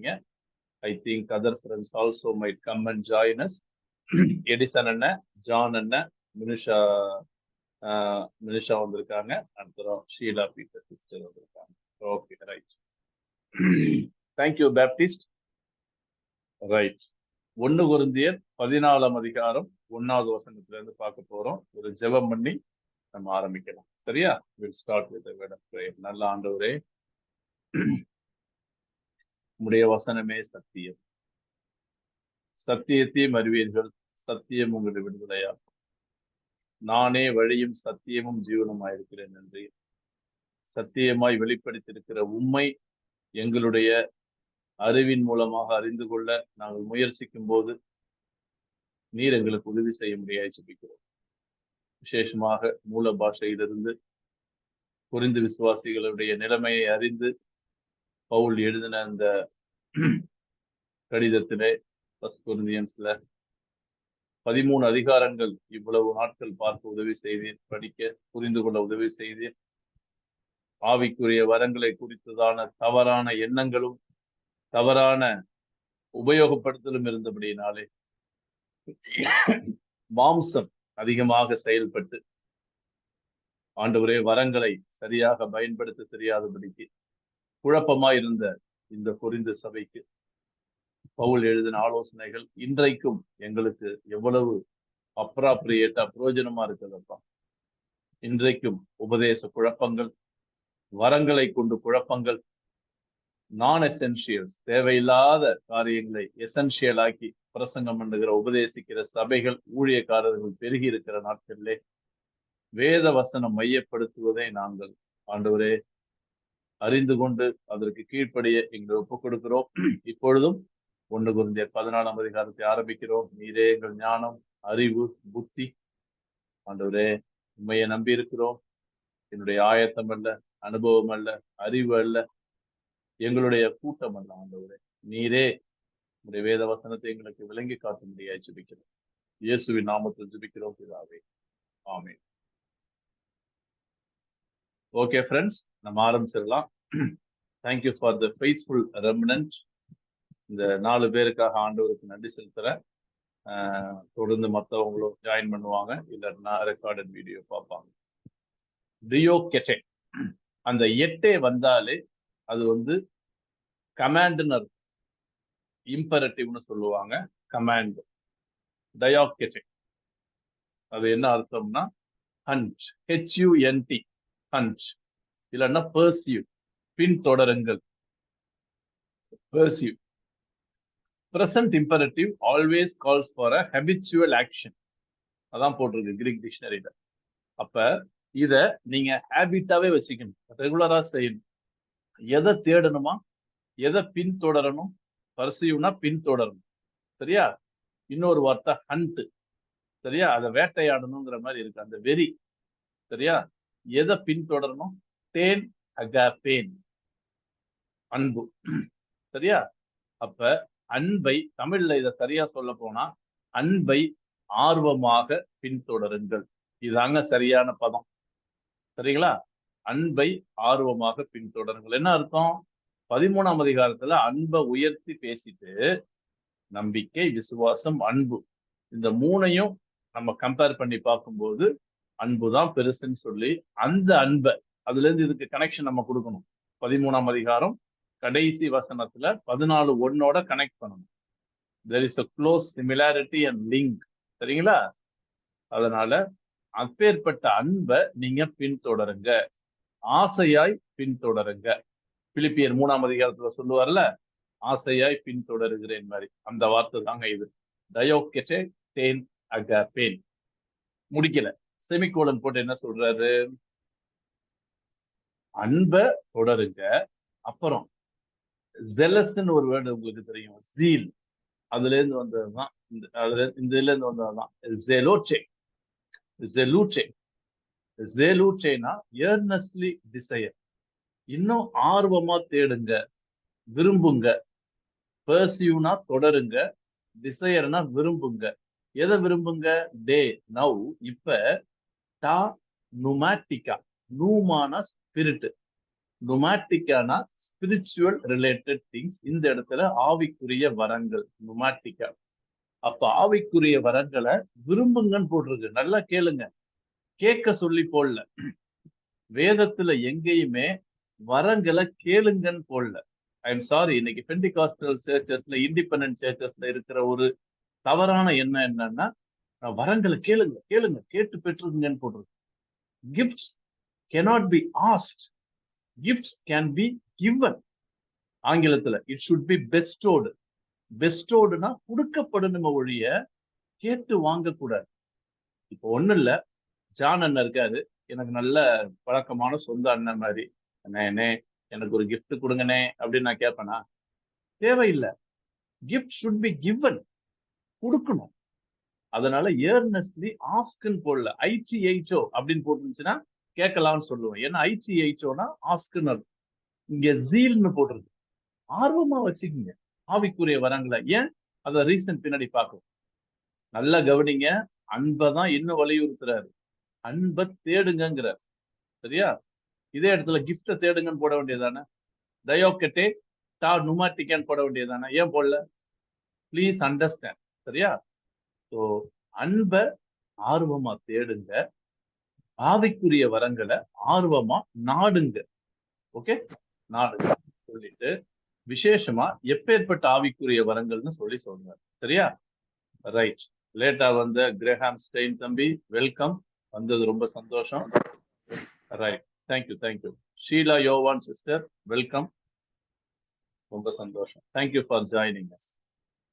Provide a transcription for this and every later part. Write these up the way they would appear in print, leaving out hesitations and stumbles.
இருக்கிறீங்க. I think other friends also might come and join us. Edison அண்ணன், John அண்ணன், மினிஷா மினிஷா வந்திருக்காங்க. அப்புறம் ஷீலா பீட்டர் சிஸ்டர் வந்திருக்காங்க. Okay, right. Thank you Baptist. Right. 1 கொரிந்தியர் 14ஆம் அதிகாரம் 1வது வசனத்துல இருந்து பார்க்க போறோம். ஒரு ஜெபம் பண்ணி நம்ம ஆரம்பிக்கலாம். சரியா? Will start with a word of prayer. நல்ல ஆண்டவரே, உம்முடைய வசனமே சத்தியம், சத்தியத்தையும் அறிவீர்கள், சத்தியம் உங்களுடைய விடுதலையா. நானே வழியும் சத்தியமும் ஜீவனுமாயிருக்கிறேன் என்று சத்தியமாய் வெளிப்படுத்தியிருக்கிற உம்மை எங்களுடைய அறிவின் மூலமாக அறிந்து கொள்ள நாங்கள் முயற்சிக்கும் போது நீர் எங்களுக்கு உதவி செய்ய முடியாது ஜெபிக்கிறோம். விசேஷமாக மூல பாஷையிலிருந்து புரிந்து விசுவாசிகளுடைய நிலைமையை அறிந்து பவுல் எழுதின அந்த கடிதத்திலே 1 கொரிந்தியன்ஸ்ல 13 அதிகாரங்கள் இவ்வளவு நாட்கள் பார்க்க உதவி செய்தேன், படிக்க புரிந்து கொள்ள உதவி செய்தேன். ஆவிக்குரிய வரங்களை குறித்ததான தவறான எண்ணங்களும் தவறான உபயோகப்படுத்தலும் இருந்தபடியினாலே மாம்சம் அதிகமாக செயல்பட்டு ஆண்டவரே வரங்களை சரியாக பயன்படுத்த தெரியாதபடிக்கு குழப்பமா இருந்த இந்த கொரிந்து சபைக்கு பவுல் எழுதின ஆலோசனைகள் இன்றைக்கும் எங்களுக்கு எவ்வளவு அப்ராப்ரியேட்டா பிரயோஜனமா இருக்குதுப்பா. இன்றைக்கும் உபதேச குழப்பங்கள், வரங்களை கொண்டு குழப்பங்கள், நான் எசென்சியல்ஸ் தேவையில்லாத காரியங்களை எசென்சியல் ஆக்கி பிரசங்கம் பண்ணுகிற உபதேசிக்கிற சபைகள், ஊழியக்காரர்கள் பெருகி இருக்கிற நாட்களிலே வேத வசனம் மையப்படுத்துவதை நாங்கள் ஆண்டவரே அறிந்து கொண்டு அதற்கு கீழ்ப்படிய எங்களை ஒப்புக் கொடுக்கிறோம். இப்பொழுதும் 1 கொரிந்தியர் 14ஆம் அதிகாரத்தை ஆரம்பிக்கிறோம். நீரே எங்கள் ஞானம், அறிவு, புத்தி. ஆண்டவரே, உண்மையை நம்பி இருக்கிறோம். என்னுடைய ஆயத்தம் அல்ல, அனுபவம் அல்ல, அறிவு அல்ல, எங்களுடைய கூட்டம் அல்ல. ஆண்டவரே, நீரே உடைய வேத வசனத்தை எங்களுக்கு விளங்கி காட்ட முடியாது ஜெபிக்கிறோம். இயேசுவின் நாமத்தில் ஜெபிக்கிறோம் பிதாவே, ஆமென். ஓகே ஃப்ரெண்ட்ஸ், நம்ம ஆரம்பிச்சிடலாம். Thank you for the faithful remnant. இந்த 4 பேருக்காக ஆண்டவருக்கு நன்றி செலுத்துறேன். தொடர்ந்து மற்றவங்களும் ஜாயின் பண்ணுவாங்க, இல்லைன்னா ரெக்கார்டட் வீடியோ பார்ப்பாங்க. டியோ கெட்டே, அந்த 8 வந்தாலே அது கமாண்டுன்னு அர்த்தம். இம்பரட்டிவ்னு சொல்லுவாங்க. கமாண்ட் டயோகெட்டே, அது என்ன அர்த்தம்னா ஹண்ட், HUNT, ஹண்ட், இல்லைன்னா பர்சியூ, பின்தொடருங்கள். Pursue. Present imperative always calls for a habitual action. அதான் போட்டிருக்கு கிரீக் டிக்ஷனரியில. அப்ப இத நீங்க ஹேபிட்டாவே வச்சுக்கணும், ரெகுலரா செய்யணும். எதை தேடணுமா, எதை பின்தொடரணும். பர்சியூனா பின்தொடரணும், சரியா? இன்னொரு வார்த்தை ஹண்ட், சரியா? அதை வேட்டையாடணுங்கிற மாதிரி இருக்கு, அந்த வெறி, சரியா? எதை பின்தொடரணும்? தேன் அகாபேன், அன்பு, சரியா? அப்ப அன்பை தமிழ்ல இதை சரியா சொல்ல போனா அன்பை ஆர்வமாக பின்தொடருங்கள். இதாங்க சரியான பதம், சரிங்களா? அன்பை ஆர்வமாக பின்தொடருங்கள். என்ன அர்த்தம்? 13ஆம் அதிகாரத்துல அன்பை உயர்த்தி பேசிட்டு நம்பிக்கை, விசுவாசம், அன்பு, இந்த 3ஐயும் நம்ம கம்பேர் பண்ணி பார்க்கும்போது அன்புதான் பெருசுன்னு சொல்லி அந்த அன்பை அதுல இருந்து இதுக்கு கனெக்ஷன் நம்ம கொடுக்கணும். 13ஆம் அதிகாரம் கடைசி வசனத்துல 14:1 கனெக்ட் பண்ணணும். there is a close similarity and link, சரிங்களா? அதனால அப்பேற்பட்ட அன்பை நீங்க பின்தொடருங்க, ஆசையாய் பின்தொடருங்க. பிலிப்பியர் 3ஆம் அதிகாரத்துல சொல்லுவார்ல, ஆசையாய் பின்தொடருகிறேன் மாதிரி, அந்த வார்த்தை தாங்க இது. டயோகெட்டே தேன் அகாபேன். முடிக்கல, செமிகோலன் போட்டு என்ன சொல்றாரு? அன்பை தொடருங்க. அப்புறம் ஜெலஸ்ன்னு ஒரு வேர்டு உங்களுக்கு தெரியும், ஜீல், அதுல இருந்து வந்ததுதான். இதுல இருந்து வந்ததுதான் ஜெலோச்சே. ஜெலூச்சே, ஜெலூச்சேனா earnestly desire, இன்னும் ஆர்வமா தேடுங்க, விரும்புங்க. பர்சியூனா தொடருங்க, டிசையர்னா விரும்புங்க. எதை விரும்புங்க? டே, நவ், இப்ப. டா நுமாட்டிகா, நூமான ஸ்பிரிட், நுமாட்டிக்கானா ஸ்பிரிச்சுவல் ரிலேட்டட் திங்ஸ். இந்த இடத்துல ஆவிக்குரிய வரங்கள் நுமாட்டிக்கா. அப்ப ஆவிக்குரிய வரங்களை விரும்புங்கன்னு போட்டிருக்கு. நல்லா கேளுங்க, கேட்க சொல்லி போடல. வேதத்துல எங்கேயுமே வரங்களை கேளுங்கன்னு போடல. ஐ எம் சாரி, இன்னைக்கு பெண்டிகாஸ்டல் சர்ச்சஸ்ல, இண்டிபெண்டன்ட் சர்ச்சஸ்ல இருக்கிற ஒரு தவறான எண்ணம் என்னன்னா, வரங்களை கேளுங்க கேளுங்க கேட்டு பெற்றுங்கன்னு போட்டிருக்கு. Gifts cannot be asked, gifts can be given. ஆங்கிலத்துல it should be bestowed. bestowedனா கொடுக்கப்படணுமே ஒழிய கேட்டு வாங்கக்கூடாது. இப்போ ஒண்ணு இல்ல, ஜான் அண்ணன் இருக்காரு, எனக்கு நல்ல பழக்கமான சொந்த அண்ணன் மாதிரி. அண்ணே எனக்கு ஒரு gift கொடுங்கண்ணே அப்படின்னு நான் கேட்பேனா? தேவையில்லை. gift should be given, கொடுக்கணும். அதனால ஏர்னஸ்லி ஆஸ்க்ன்னு போடல, ஐடிஹெச்ஓ அப்படின்னு போட்டுருந்துச்சுன்னா கேட்கலாம்னு சொல்லுவேன். ஏன்னா ஐடிஹெச்ஓனா ஆஸ்க்ன்னு, இங்க ஜீல்னு போட்டிருக்கு. ஆர்வமா வச்சுக்கோங்க ஆவிக்குரிய வரங்களை. ஏன் அத ரீசன் பின்னாடி பார்க்கும். நல்லா கவனிங்க, அன்பைதான் இன்னும் வலியுறுத்துறாரு. அன்பை தேடுங்கிறார். சரியா? இதே இடத்துல கிஃப்ட தேடுங்கன்னு போட வேண்டியதானே? டயோகெட்டே டா நுமாட்டிக்கான்னு போட வேண்டியதானே? ஏன் போடல? Please understand. சரியா? ஸோ அன்பை ஆர்வமா தேடுங்க, ஆவிக்குரிய வரங்களை ஆர்வமா நாடுங்க. ஓகே, நாடுங்க சொல்லிட்டு விசேஷமா எப்பேற்பட்ட ஆவிக்குரிய வரங்கள்னு சொல்றாரு. சரியா? ரைட். லேட்டா வந்த கிரேஹாம் ஸ்டெயின் தம்பி, வெல்கம், வந்தது ரொம்ப சந்தோஷம். Right, thank you thank you. ஷீலா யோவான் சிஸ்டர், வெல்கம், ரொம்ப சந்தோஷம். Thank you for joining us.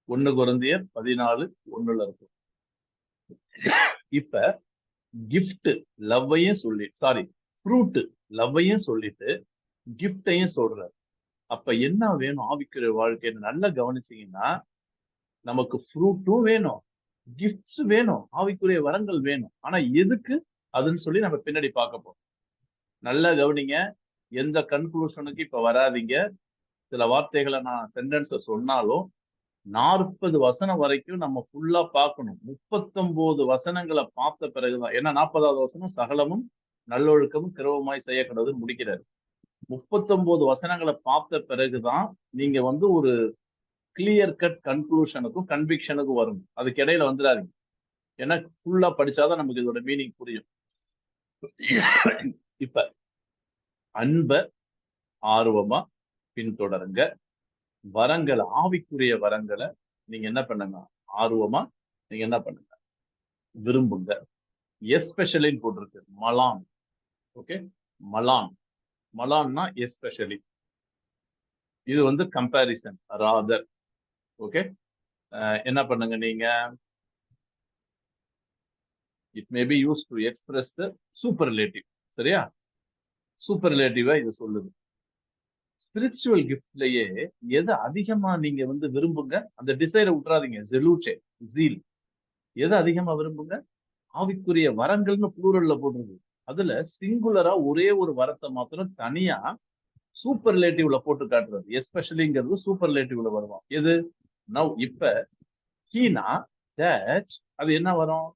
1 கொரிந்தியர் 14:1 இருக்கும். இப்ப கிஃப்ட் லவ்வையும் சொல்லி, சாரி ஃப்ரூட் லவ்வையும் சொல்லிட்டு கிஃப்டையும் சொல்றாரு. அப்ப என்ன வேணும் ஆவிக்குரிய வாழ்க்கைன்னு நல்லா கவனிச்சீங்கன்னா, நமக்கு ஃப்ரூட்டும் வேணும், கிஃப்ட்ஸ் வேணும், ஆவிக்குரிய வரங்கள் வேணும். ஆனா எதுக்கு அதுன்னு சொல்லி நம்ம பின்னாடி பார்க்க போறோம். நல்லா கவனிங்க, எந்த கன்க்ளூஷனுக்கு இப்ப வராதிங்க. சில வார்த்தைகளை நான் சென்டென்ஸை சொன்னாலும் 40 வசனம் வரைக்கும் நம்ம ஃபுல்லா பார்க்கணும். 39 வசனங்களை பார்த்த பிறகுதான், ஏன்னா 40வது வசனம் சகலமும் நல்லொழுக்கமும் கிரவமாய் செய்யக்கூடாதுன்னு முடிக்கிறாரு. 39 வசனங்களை பார்த்த பிறகுதான் நீங்க வந்து ஒரு கிளியர் கட் கன்க்ளூஷனுக்கும் கன்விக்ஷனுக்கும் வரும். அதுக்கு இடையில வந்துடாதீங்க. ஏன்னா ஃபுல்லா படிச்சாதான் நமக்கு இதோட மீனிங் புரியும். இப்ப அன்பை ஆர்வமா பின்தொடருங்க. வரங்களை, ஆவிக்குரிய வரங்களை நீங்க என்ன பண்ணுங்க, ஆர்வமா நீங்க என்ன பண்ணுங்க, விரும்புங்க. எஸ்பெஷலின்னு போட்டிருக்கு, மலான். ஓகே, மலான். மலான்னா எஸ்பெஷலி. இது வந்து கம்பேரிசன், ராதர். ஓகே, என்ன பண்ணுங்க நீங்க, it may be used to express the superlative. சரியா? சூப்பர்லேட்டிவா இது சொல்லுது. ஸ்பிரிச்சுவல் கிஃப்ட்லயே எதை அதிகமா நீங்க வந்து விரும்புங்க, அந்த டிசைரை விட்டுறாதீங்க. ஜெலூச்சே, ஜீல். எதை அதிகமா விரும்புங்க? ஆவிக்குரிய வரங்கள்னு ப்ளூரல்ல போடுறது. அதுல சிங்குலரா ஒரே ஒரு வரத்தை மாத்திரம் தனியா சூப்பர்லேட்டிவ்ல போட்டு காட்டுறது. எஸ்பெஷலிங்கிறது சூப்பர்லேட்டிவ்ல வருவான். எது? நவ். இப்ப ஹீனா தட், அது என்ன வரும்?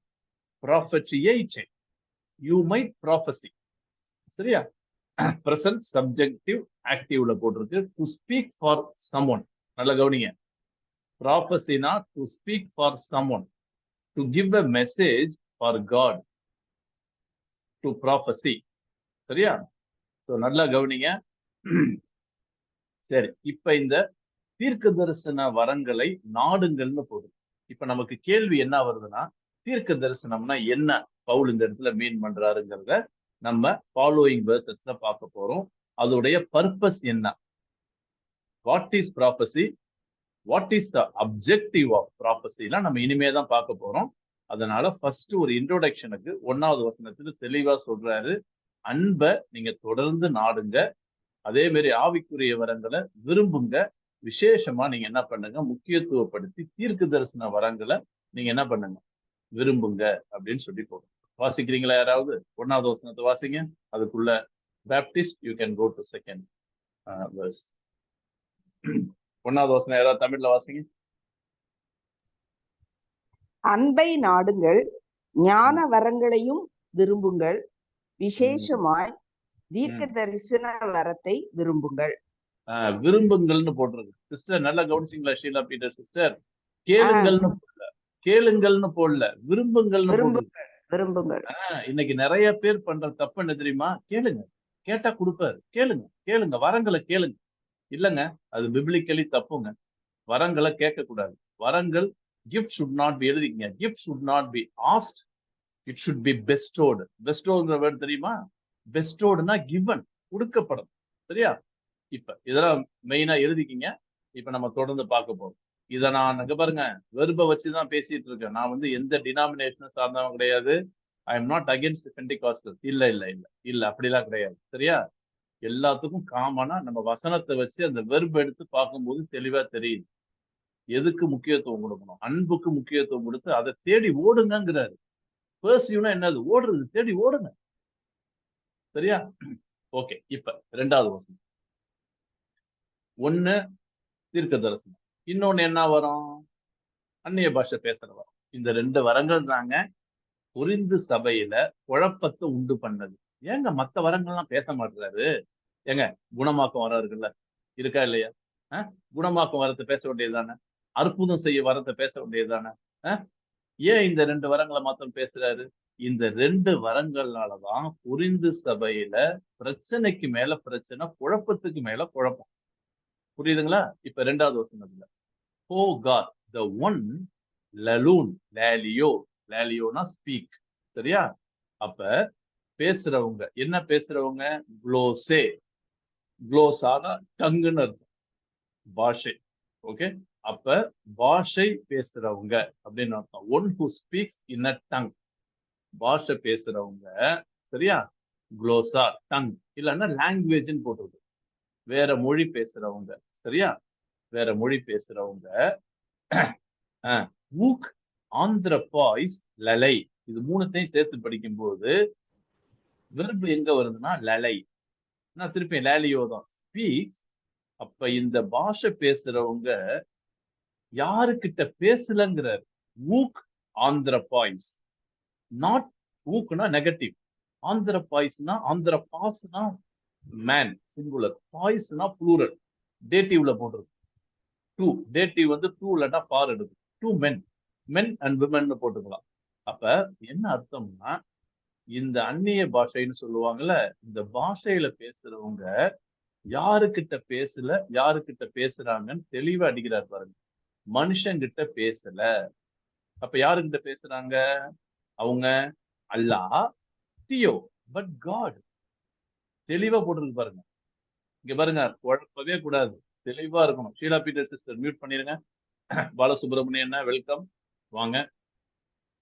ப்ராஃபெசியேச்சே, யூ மைட் ப்ராஃபசி. சரியா? பிரசன்ட் சப்ஜெக்டிவ் ஆக்டிவ்ல போட்டிருக்கு. To speak for someone. நல்ல கவனிங்க. ப்ராஃபசினா to speak for someone, to give a message for God, to prophesy. சரியா? நல்லா கவனிங்க. சரி, இப்ப இந்த தீர்க்க தரிசன வரங்களை நாடுங்கள்னு போடுது. இப்ப நமக்கு கேள்வி என்ன வருதுன்னா, தீர்க்க தரிசனம்னா என்ன பவுல் இந்த இடத்துல மீன் பண்றாருங்கிறத நம்ம ஃபாலோயிங் வெர்சஸ்ல பார்க்க போறோம். அதோடைய பர்பஸ் என்ன? What is prophecy, what is the objective of ப்ராபசிலாம் நம்ம இனிமே தான் பார்க்க போறோம். அதனால ஃபர்ஸ்ட் ஒரு இன்ட்ரோடக்ஷனுக்கு 1வது வசனத்துல தெளிவா சொல்றாரு, அன்பை நீங்க தொடர்ந்து நாடுங்க, அதே மாதிரி ஆவிக்குரிய வரங்களை விரும்புங்க. விசேஷமா நீங்க என்ன பண்ணுங்க, முக்கியத்துவப்படுத்தி தீர்க்க தரிசன வரங்களை நீங்க என்ன பண்ணுங்க, விரும்புங்க அப்படின்னு சொல்லி போடுங்க. வாசிக்கிறீங்களா யாராவது? 1வது வசனத்தை வாசிங்க. அதுக்குள்ள Baptist you can go to second verse. 1வது வசனம் யாராவது தமிழ்ல வாசிங்க. அன்பை நாடுங்கள், ஞான வரங்களையும் விரும்புங்கள், விசேஷமாய் தீர்க்க தரிசன வரத்தை விரும்புங்கள். விரும்புங்கள்னு போட்டிருக்கு. சிஸ்டர் நல்லா கவனிச்சிங்களா ஷீலா பீட்டர் சிஸ்டர்? கேளுங்கள்னு போடல, கேளுங்கள்னு போடல, விரும்புங்கள்னு போட்டிருக்கு. விரும்புங்கள். இன்னைக்கு நிறைய பேர் பண்ற தப்பு என்ன தெரியுமா? கேளுங்க, கேட்டா கொடுப்பாரு. கேளுங்க, கேளுங்க, வரங்களை கேளுங்க. இல்லங்க, அது பிப்ளிக்கலி தப்புங்க. வரங்களை கேட்க கூடாது. வரங்கள் gift should not be எழுதிக்கங்க. gift should not be asked, it should be bestowed. bestowed word தெரியுமா? bestowedனா given, கொடுக்கப்படும். சரியா? இப்ப இதெல்லாம் மெயினா எழுதிக்கிங்க. இப்ப நம்ம தொடர்ந்து பார்க்க போறோம். இத நான் அங்க பாருங்க வெர்ப வச்சுதான் பேசிட்டு இருக்கேன். நான் வந்து எந்த டினாமினேஷனும் சார்ந்தவன் கிடையாது. I am not against Pentecostal. இல்ல இல்ல இல்ல இல்ல அப்படிலாம் கிடையாது. சரியா? எல்லாத்துக்கும் காமனா நம்ம வசனத்தை வச்சு அந்த வெர்ப எடுத்து பார்க்கும்போது தெளிவா தெரியுது. எதுக்கு முக்கியத்துவம் கொடுக்கணும்? அன்புக்கு முக்கியத்துவம் கொடுத்து அதை தேடி ஓடுங்கிறாரு. பர்சியூனா என்னது? ஓடுறது, தேடி ஓடுங்க. சரியா? ஓகே. இப்ப 2வது வசனம். 1 தீர்க்க தரிசனம், இன்னொன்னு என்ன வரும்? அந்நிய பாஷை பேசுற வரும். இந்த 2 வரங்கள் தாங்க புரிந்து சபையில குழப்பத்தை உண்டு பண்ணது. ஏங்க மத்த வரங்கள்லாம் பேச மாட்டாரு? ஏங்க குணமாக்கம் வரம் இருக்குல்ல, இருக்கா இல்லையா? குணமாக்கம் வரத்தை பேச வேண்டியதுதானே? அற்புதம் செய்ய வரத்தை பேச வேண்டியதுதானே? ஏன் இந்த 2 வரங்களை மாத்திரம் பேசுறாரு? இந்த 2 வரங்கள்னாலதான் புரிந்து சபையில பிரச்சனைக்கு மேல பிரச்சனை, குழப்பத்துக்கு மேல குழப்பம். புரியுதுங்களா? இப்ப 2வது வசனத்துல ஓ காட் the one லலூன் லேலியோ, லேலியோனா ஸ்பீக். சரியா? அப்ப பேசுறவங்க என்ன பேசுறவங்க? குளோசே. குளோசானா டங்குன்னு அர்த்தம், பாஷை. ஓகே, அப்ப பாஷை பேசுறவங்க அப்படின்னு அர்த்தம். One who speaks in a tongue, பாஷை பேசுறவங்க. சரியா? குளோசா டங், இல்லைன்னா லாங்குவேஜ்னு போட்டுருக்கு, வேற மொழி பேசுறவங்க. சரியா? வேற மொழி பேசுறவங்க. ஊக் ஆந்திரபாய்ஸ் லலை, இது மூணுத்தையும் சேர்த்து படிக்கும்போது வெர்பு எங்க வருதுன்னா லலை. நான் திருப்பி லேலியோ தான், ஸ்பீக்ஸ். அப்ப இந்த பாஷை பேசுறவங்க யாருக்கிட்ட பேசலங்கிறார்? ஊக் ஆந்திரபாய்ஸ். நாட் ஊக்னா நெகட்டிவ், ஆந்திரபாய்ஸ்னா ஆந்திரபாஸ்னா மேன் சிங்குலர், பாய்ஸ்னா ப்ளூரல், டேட்டிவ்ல போட்டிருக்கு. டூ டேட்டிவ் வந்து டூ இல்லட்டா ஃபார் எடுக்கும். To men, men and women போட்டுக்கலாம். அப்ப என்ன அர்த்தம்னா, இந்த அந்நிய பாஷைன்னு சொல்லுவாங்கல்ல, இந்த பாஷையில பேசுறவங்க யாருக்கிட்ட பேசல, யாருக்கிட்ட பேசுறாங்கன்னு தெளிவா அடிக்கிறார் பாருங்க. மனுஷங்கிட்ட பேசல. அப்ப யாருக்கிட்ட பேசுறாங்க அவங்க? அல்லாஹ், தியோ, பட் காட். தெளிவா போட்டிருக்கு பாருங்க. இங்க பாருங்க, குழப்பவே கூடாது, தெளிவா இருக்கணும். ஷீலா பீட்டர் சிஸ்டர் மியூட் பண்ணிருங்க. பாலசுப்ரமணியன் வெல்கம், வாங்க.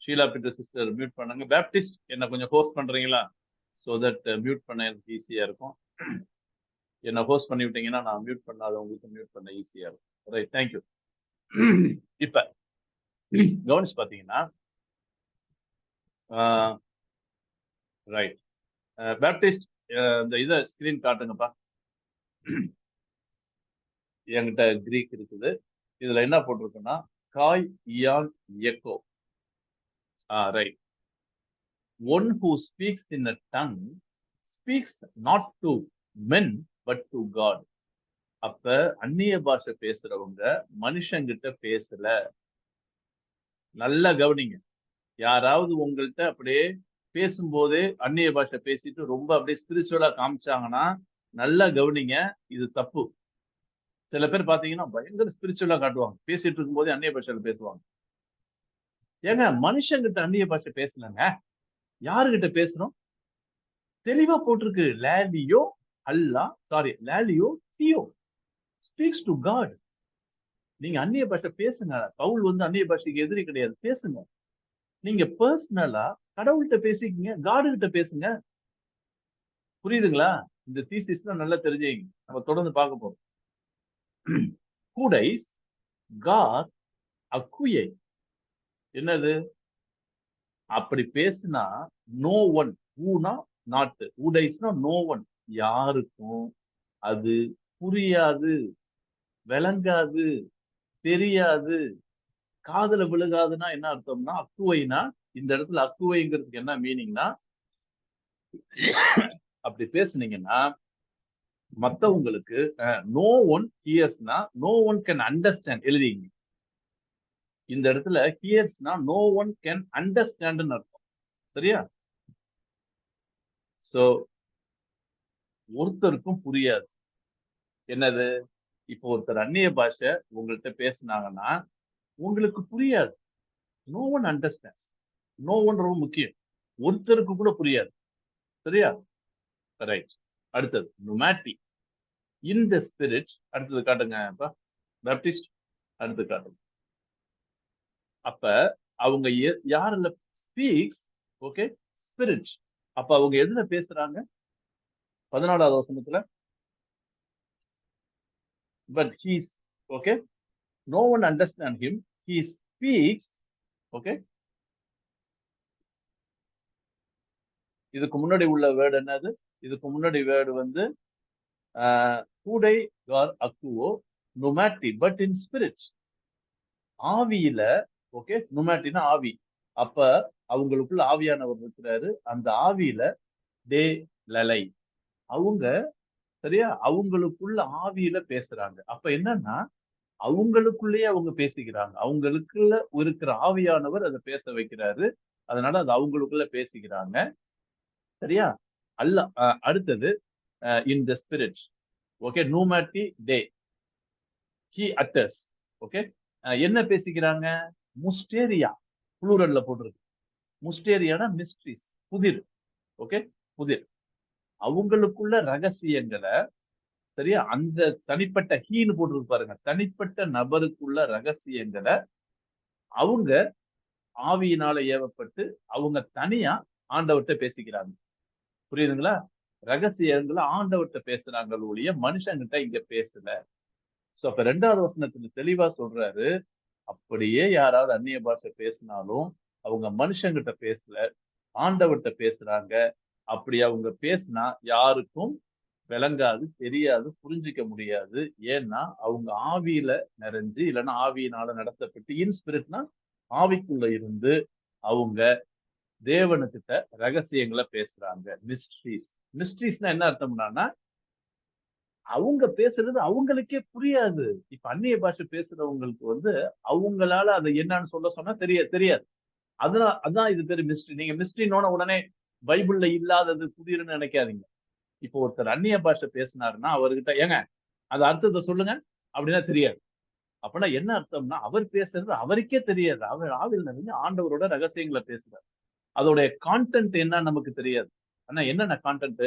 ஷீலா பீட்டர் சிஸ்டர் மியூட் பண்ணுங்க. பேப்டிஸ்ட் என்ன கொஞ்சம் ஹோஸ்ட் பண்றீங்களா? சோ தட் மியூட் பண்ண எனக்கு ஈஸியா இருக்கும். என்ன ஹோஸ்ட் பண்ணி விட்டீங்கன்னா நான் மியூட் பண்ணாதவங்களுக்கு மியூட் பண்ண ஈஸியா இருக்கும். Right, thank you. இப்ப கவனிச்சு பாத்தீங்கன்னா, ரைட், பேப்டிஸ்ட் இந்த இதை ஸ்கிரீன் காட்டுங்கப்பா. என்கிட்ட கிரீக் இருக்குது. இதுல என்ன போட்டிருக்குன்னா, காய் இயான் எக்கோ. Right. One who speaks in a tongue speaks not to men but to God. அப்ப அந்நிய பாஷை பேசுறவங்க மனுஷங்கிட்ட பேசல. நல்லா கவனிங்க. யாராவது உங்கள்கிட்ட அப்படியே பேசும்போதே அந்நிய பாஷை பேசிட்டு ரொம்ப அப்படியே ஸ்பிரிச்சுவலா காமிச்சாங்கன்னா நல்லா கவனிங்க, இது தப்பு. சில பேர் பாத்தீங்கன்னா பயங்கர ஸ்பிரிச்சுவலா காட்டுவாங்க, பேசிட்டு இருக்கும் போதே அந்நிய பாஷையில பேசுவாங்க. ஏங்க மனுஷங்கிட்ட அந்நிய பாஷை பேசலங்க, யாருகிட்ட பேசுறோம்? தெளிவா போட்டிருக்கு, லேலியோ அல்லா, சாரி லேலியோ தியோ, ஸ்பீக்ஸ் டு காட். நீங்க அந்நிய பாஷை பேசுங்க. பவுல் வந்து அந்நிய பாஷைக்கு எதிரி கிடையாது, பேசுங்க. நீங்க பர்சனலா கடவுள்கிட்ட பேசிக்கீங்க, காடு கிட்ட பேசுங்க. புரியுதுங்களா? இந்த தீசிஸ்லாம் நல்லா தெரிஞ்சுங்க. நம்ம தொடர்ந்து பார்க்க போறோம். கூடைஸ் காட் அக்குயை, என்னது? அப்படி பேசினா நோ ஒன், ஊனா நாட்டு, ஊடைஸ்னா நோ ஒன், யாருக்கும் அது புரியாது, விளங்காது, தெரியாது, காதுல விழுகாதுன்னா என்ன அர்த்தம்னா, அக்குவைனா இந்த இடத்துல அக்குவைங்கிறதுக்கு என்ன மீனிங்னா, அப்படி பேசுனீங்கன்னா மத்தவங்களுக்கு நோ ஒன் ஹியர்ஸ்னா நோ ஒன் கேன் அண்டர்ஸ்டாண்ட் எழுதிங்க. இந்த இடத்துல ஹியர்ஸ்னா நோ ஒன் கேன் அண்டர்ஸ்டாண்ட்னு அர்த்தம். சரியா? சோ ஒருத்தருக்கும் புரியாது. என்னது? இப்போ ஒருத்தர் அந்நிய பாஷை உங்கள்கிட்ட பேசுனாங்கன்னா உங்களுக்கு புரியாது. No one understands. No one ரொம்ப முக்கியம். ஒருத்தருக்கு கூட புரியாது. சரியா? ரைட். அடுத்தது நுமாட்டி இன் த ஸ்பிரிட். அடுத்தது காட்டுங்க பேப்டிஸ்ட். அடுத்து காட்டுங்க. அப்ப அவங்க யாருல ஸ்பீக்ஸ், ஓகே, ஸ்பிரிட். அப்ப அவங்க எதுல பேசுறாங்க? 14வது வசனத்துல but he's okay, no one understand him, he speaks, okay. இதுக்கு முன்னாடி உள்ள வேர்டு என்னது? இதுக்கு முன்னாடி வேர்டு வந்து கூடை கார் அக்குவோ நுமாட்டி பட் இன் ஸ்பிரிட். ஆவியில, ஓகே, நுமாட்டினா ஆவி. அப்ப அவங்களுக்குள்ள ஆவியானவர் இருக்கிறாரு. அந்த ஆவியில தே லலை, அவங்க, சரியா, அவங்களுக்குள்ள ஆவியில பேசுறாங்க. அப்ப என்னன்னா அவங்களுக்குள்ளேயே அவங்க பேசிக்கிறாங்க. அவங்களுக்குள்ள இருக்கிற ஆவியானவர் அதை பேச வைக்கிறாரு. அதனால அது அவங்களுக்குள்ள பேசிக்கிறாங்க. சரியா? அல்ல. அடுத்தது இன் த ஸ்பிரிட், ஓகே, நூமாட்டி டே ஹி அட்டர்ஸ், ஓகே. என்ன பேசிக்கிறாங்க? முஸ்டேரியா, புளூரல்ல போட்டிருக்கு. முஸ்டேரியானா மிஸ்ட்ரிஸ், புதிர், ஓகே, புதிர். அவங்களுக்குள்ள ரகசியங்களை, சரியா, அந்த தனிப்பட்ட ஹீன்னு போட்டிருக்கு பாருங்க, தனிப்பட்ட நபருக்குள்ள ரகசியங்களை அவங்க ஆவியினால ஏவப்பட்டு அவங்க தனியா ஆண்டவர்கிட்ட பேசிக்கிறாங்க. புரியுதுங்களா? ரகசியங்களை ஆண்டவர்கிட்ட பேசுறாங்க ஒழிய மனுஷங்கிட்ட இங்க பேசல. சோ அப்ப 2வது வசனத்துல தெளிவா சொல்றாரு, அப்படியே யாராவது அந்நிய பாஷை பேசினாலும் அவங்க மனுஷங்கிட்ட பேசல, ஆண்டவர்கிட்ட பேசுறாங்க. அப்படி அவங்க பேசினா யாருக்கும் விளங்காது, தெரியாது, புரிஞ்சிக்க முடியாது. ஏன்னா அவங்க ஆவியில நிறைஞ்சு, இல்லைன்னா ஆவியினால நடத்தப்பட்டு, இன்ஸ்பிரிட்னா ஆவிக்குள்ள இருந்து அவங்க தேவனுக்கிட்ட ரகசியங்களை பேசுறாங்க. மிஸ்ட்ரீஸ். மிஸ்ட்ரீஸ்னா என்ன அர்த்தம்னா அவங்க பேசுறது அவங்களுக்கே புரியாது. இப்ப அந்நிய பாஷை பேசுறவங்களுக்கு வந்து அவங்களால அதை என்னன்னு சொல்ல சொன்னா தெரியாது. அதான் இது பேரு மிஸ்ட்ரி. நீங்க மிஸ்ட்ரினோட உடனே பைபிள்ல இல்லாதது புதிர்னு நினைக்காதீங்க. இப்போ ஒருத்தர் அந்நிய பாஷை பேசினாருன்னா அவர்கிட்ட ஏங்க அது அர்த்தத்தை சொல்லுங்க அப்படின்னா தெரியாது. அப்படின்னா என்ன அர்த்தம்னா அவர் பேசுறது அவருக்கே தெரியாது. அவர் ஆவியில் நிறைஞ்சு ஆண்டவரோட ரகசியங்களை பேசுறாரு. அதோடைய கான்டென்ட் என்ன நமக்கு தெரியாது. ஆனா என்னென்ன கான்டென்ட்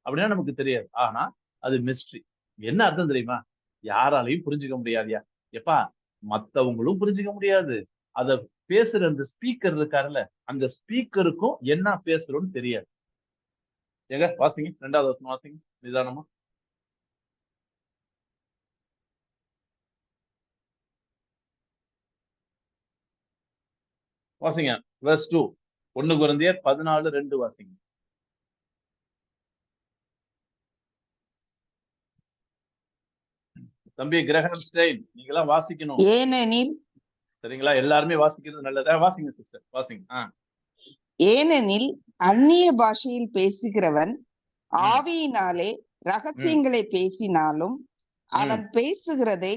அப்படின்னா நமக்கு தெரியாது. ஆனா அது மிஸ்ட்ரி. என்ன அர்த்தம் தெரியுமா? யாராலையும் புரிஞ்சுக்க முடியாதியா. எப்பா, மத்தவங்களும் புரிஞ்சுக்க முடியாது. அத பேசுற அந்த ஸ்பீக்கர் இருக்காருல்ல, அந்த ஸ்பீக்கருக்கும் என்ன பேசுறோம்னு தெரியாது. ஏங்க வாசிங்க, 2வது வசனம் வாசிங்க நிதானமா. வாசிங்க. verse 2. 1 கொரிந்தியர் 14:2 வாசிங்க. தம்பி கிரஹாம் ஸ்டைன், நீங்க எல்லாம் வாசிக்கணும். ஏனெனில் சரிங்களா? எல்லாருமே வாசிக்கிறது நல்லது. வாசிங்க சிஸ்டர், வாசிங்க. ஏனெனில் அந்நிய பாஷையில் பேசுகிறவன் ஆவியினாலே ரகசியங்களை பேசினாலும் அவன் பேசுகிறதை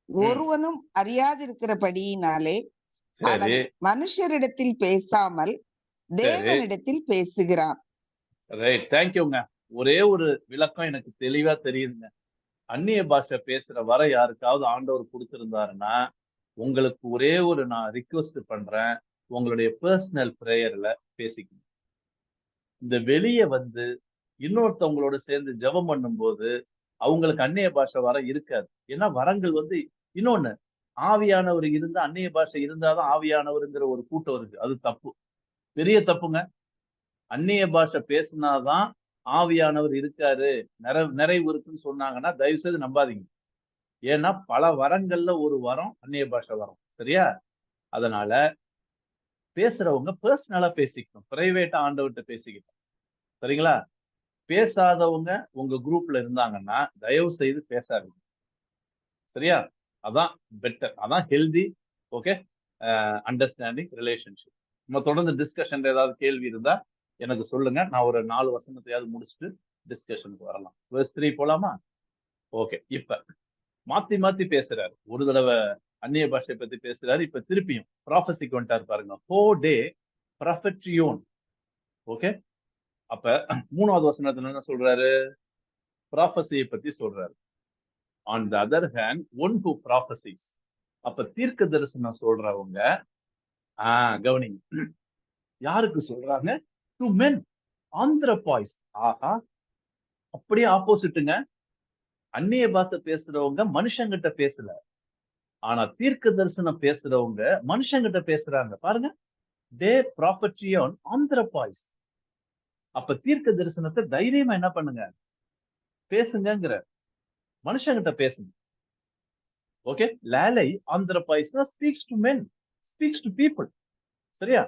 ஒருவனும் அறியாதிருக்கிறபடியினாலே அவன் மனுஷரிடத்தில் பேசாமல் தேவனிடத்தில் பேசுகிறான். ரைட், தேங்க்யூங்க. ஒரே ஒரு விளக்கம் எனக்கு தெளிவா தெரியுதுங்க. அந்நிய பாஷை பேசுற வர யாருக்காவது ஆண்டவர் கொடுத்திருந்தாருன்னா உங்களுக்கு ஒரே ஒரு நான் ரிக்வெஸ்ட் பண்றேன், உங்களுடைய பர்சனல் பிரேயர்ல பேசிக்கணும். இந்த வெளியே வந்து இன்னொருத்தவங்களோட சேர்ந்து ஜெபம் பண்ணும்போது அவங்களுக்கு அந்நிய பாஷை வர இருக்காது. ஏன்னா வரங்கள் வந்து இன்னொன்னு, ஆவியானவர் இருந்தா அந்நிய பாஷை இருந்தாதான் ஆவியானவருங்கிற ஒரு கூட்டம் இருக்கு. அது தப்பு, பெரிய தப்புங்க. அந்நிய பாஷை பேசினாதான் ஆவியானவர் இருக்காரு, நிறைவு இருக்குன்னு சொன்னாங்கன்னா தயவு செய்து நம்பாதீங்க. ஏன்னா பல வரங்கள்ல ஒரு வரம் அந்நிய பாஷை வரும். சரியா? அதனால பேசுறவங்க பர்சனலா பேசிக்கணும், பிரைவேட்டா ஆண்டவர்கிட்ட பேசிக்கணும். சரிங்களா? பேசாதவங்க உங்க குரூப்ல இருந்தாங்கன்னா தயவு செய்து பேசாதீங்க. சரியா? அதான் பெட்டர், அதான் ஹெல்தி. Okay, understanding relationship. நம்ம தொடர்ந்து டிஸ்கஷன் ஏதாவது கேள்வி இருந்தா எனக்கு சொல்லுங்க. நான் ஒரு 4 வசனத்தையாவது முடிச்சுட்டு டிஸ்கஷனுக்கு வரலாம். verse 3 போலாமா? ஓகே. இப்ப மாத்தி மாத்தி பேசுறாரு. ஒரு தடவை அந்நிய பாஷை பத்தி பேசுறாரு. இப்ப திருப்பியும் ப்ராஃபஸிக்கு வந்துட்டாரு பாருங்க. ஹோடே ப்ரஃபெட்ரியோன். ஓகே. அப்ப 3வது வசனத்துல என்ன சொல்றாரு? ப்ராஃபஸியை பத்தி சொல்றாரு. On the other hand one who prophecies. அப்ப தீர்க்க தரிசனம் சொல்றவங்க கவனிங்க, யாருக்கு சொல்றாங்க? To men, ஆந்த்ரபாய்ஸ். ஆஹா, அப்படியே ஆப்போசிட்டுங்க. அந்நிய பாஷை பேசுறவங்க மனுஷங்கிட்ட பேசல. ஆனா தீர்க்க தரிசனம் பேசுறவங்க மனுஷங்கிட்ட பேசுறாங்க. பாருங்க, தே ப்ராஃபட்ரியோன் ஆந்த்ரபாய்ஸ். அப்ப தீர்க்க தரிசனத்தை தைரியமா என்ன பண்ணுங்க? பேசுங்கிற. மனுஷங்கிட்ட பேசுங்க. ஓகே. லேலை ஆந்த்ரபாய்ஸ்னா speaks to men, speaks to people. சரியா?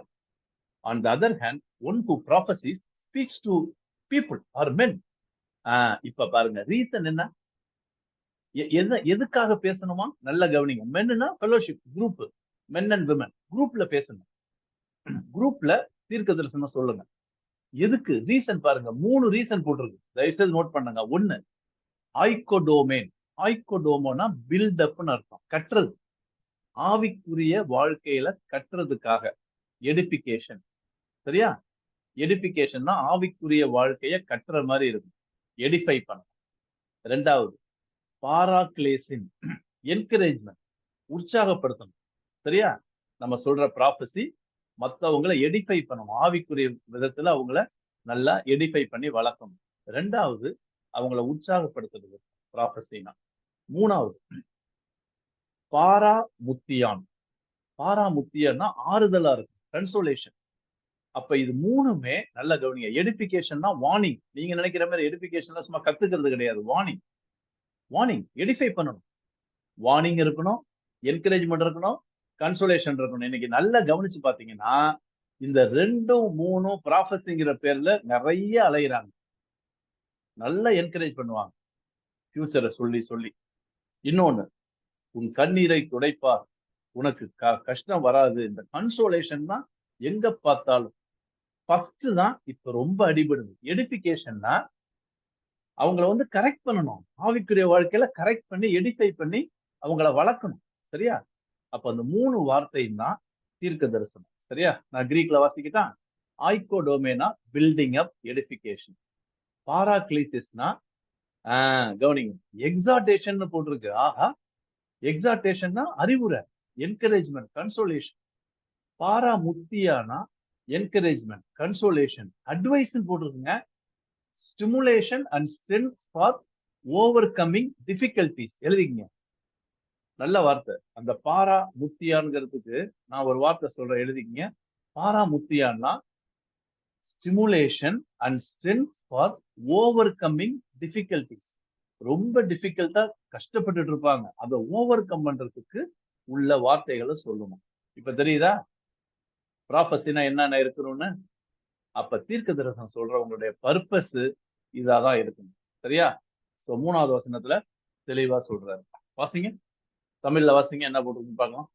On the other hand, one who prophesies speaks to people or men. இப்ப பாருங்க, ரீசன் என்ன? எதுக்காக பேசணுமா? நல்ல கவனிங்க. மென்னா fellowship, group, men and women குரூப்ல பேசணும். குரூப்ல தீர்க்க தரிசனம் சொல்லுங்க. எதுக்கு? ரீசன் பாருங்க. 3 ரீசன் போட்டிருக்கு. தயவுசெய்து நோட் பண்ணுங்க. 1, ஆய்கோடோமேன். ஆய்கோடோமோனா பில்டப்னு அர்த்தம், கட்டுறது. ஆவிக்குரிய வாழ்க்கையில கட்டுறதுக்காக, எடிபிகேஷன். சரியா? எடிபிகேஷன்னா ஆவிக்குரிய வாழ்க்கைய கட்டுற மாதிரி இருக்கும், எடிஃபை பண்ணணும். 2வது பாராக்லேசின், என்கரேஜ்மெண்ட், உற்சாகப்படுத்தணும். சரியா? நம்ம சொல்ற ப்ராபசி மத்தவங்களை எடிஃபை பண்ணணும், ஆவிக்குரிய விதத்துல அவங்கள நல்லா எடிஃபை பண்ணி வளர்க்கணும். 2வது அவங்கள உற்சாகப்படுத்துறது ப்ராபசினா. 3வது பாரா முத்தியான். பாரா முத்தியன்னா ஆறுதலா இருக்கும், கன்சோலேஷன். அப்ப இது 3மே நல்ல கவனிங்க. எடிபிகேஷன்னா வார்னிங். நீங்க நினைக்கிற மாதிரி எடிபிகேஷன்ல சும்மா கத்துக்கிறது கிடையாது. வார்னிங், வார்னிங், எடிஃபை பண்ணணும். வார்னிங் இருக்கணும், என்கரேஜ்மெண்ட் இருக்கணும், கன்சோலேஷன் இருக்கணும். இன்னைக்கு நல்லா கவனிச்சு பாத்தீங்கன்னா இந்த 2, 3 ப்ராஃபஸிங்கிற பேர்ல நிறைய அலையிறாங்க. நல்லா என்கரேஜ் பண்ணுவாங்க ஃபியூச்சரை சொல்லி சொல்லி. இன்னொன்னு, உன் கண்ணீரை துடைப்பார், உனக்கு கஷ்டம் வராது. இந்த கன்சோலேஷன் தான் எங்க பார்த்தாலும் ஃபர்ஸ்ட் தான் இப்ப ரொம்ப அடிபடுது. எடிபிகேஷன்னா அவங்கள கரெக்ட் பண்ணணும், ஆவிக்குரிய வாழ்க்கையில கரெக்ட் பண்ணி எடிஃபை பண்ணி அவங்கள வளர்க்கணும். சரியா? அப்ப அந்த 3 வார்த்தையும் தான் தீர்க்க தரிசனம். சரியா? நான் கிரீக்ல வாசிக்கிட்டா. ஆய்கோடோமேனா பில்டிங் அப், எடிபிகேஷன். பாராக்லீசிஸ்னா கவனிங்க, எக்ஸார்டேஷன் போட்டிருக்கு. ஆஹா, எக்ஸார்டேஷன்னா அறிவுரை, என்கரேஜ்மெண்ட், கன்சோலேஷன். பாரா முத்தியானா என்கரேஜ்மெண்ட், கன்சோலேஷன், அட்வைஸ் போட்டிருக்குங்க. Stimulation and strength for overcoming difficulties. எழுதிக்கங்க, நல்ல வார்த்தை. அந்த பாரா முத்தியான்ங்கிறதுக்கு நான் ஒரு வார்த்தை சொல்றேன், எழுதிக்கங்க. பாரா முத்தியான்னா stimulation and strength for overcoming difficulties. ரொம்ப டிஃபிகல்ட்டா கஷ்டப்பட்டுட்டு இருப்பாங்க, அதை ஓவர் கம் பண்றதுக்கு உள்ள வார்த்தைகளை சொல்லணும். இப்ப தெரியுதா ப்ராபஸினா என்னென்ன இருக்கணும்னு? அப்ப தீர்க்க தரிசனம் சொல்றவங்களுடைய பர்பஸ் இதாதான் இருக்கணும். சரியா? சோ 3வது வசனத்துல தெளிவா சொல்றாரு. வாசிங்க, தமிழ்ல வாசிங்க, என்ன போட்டுருக்குன்னு பார்க்கலாம்.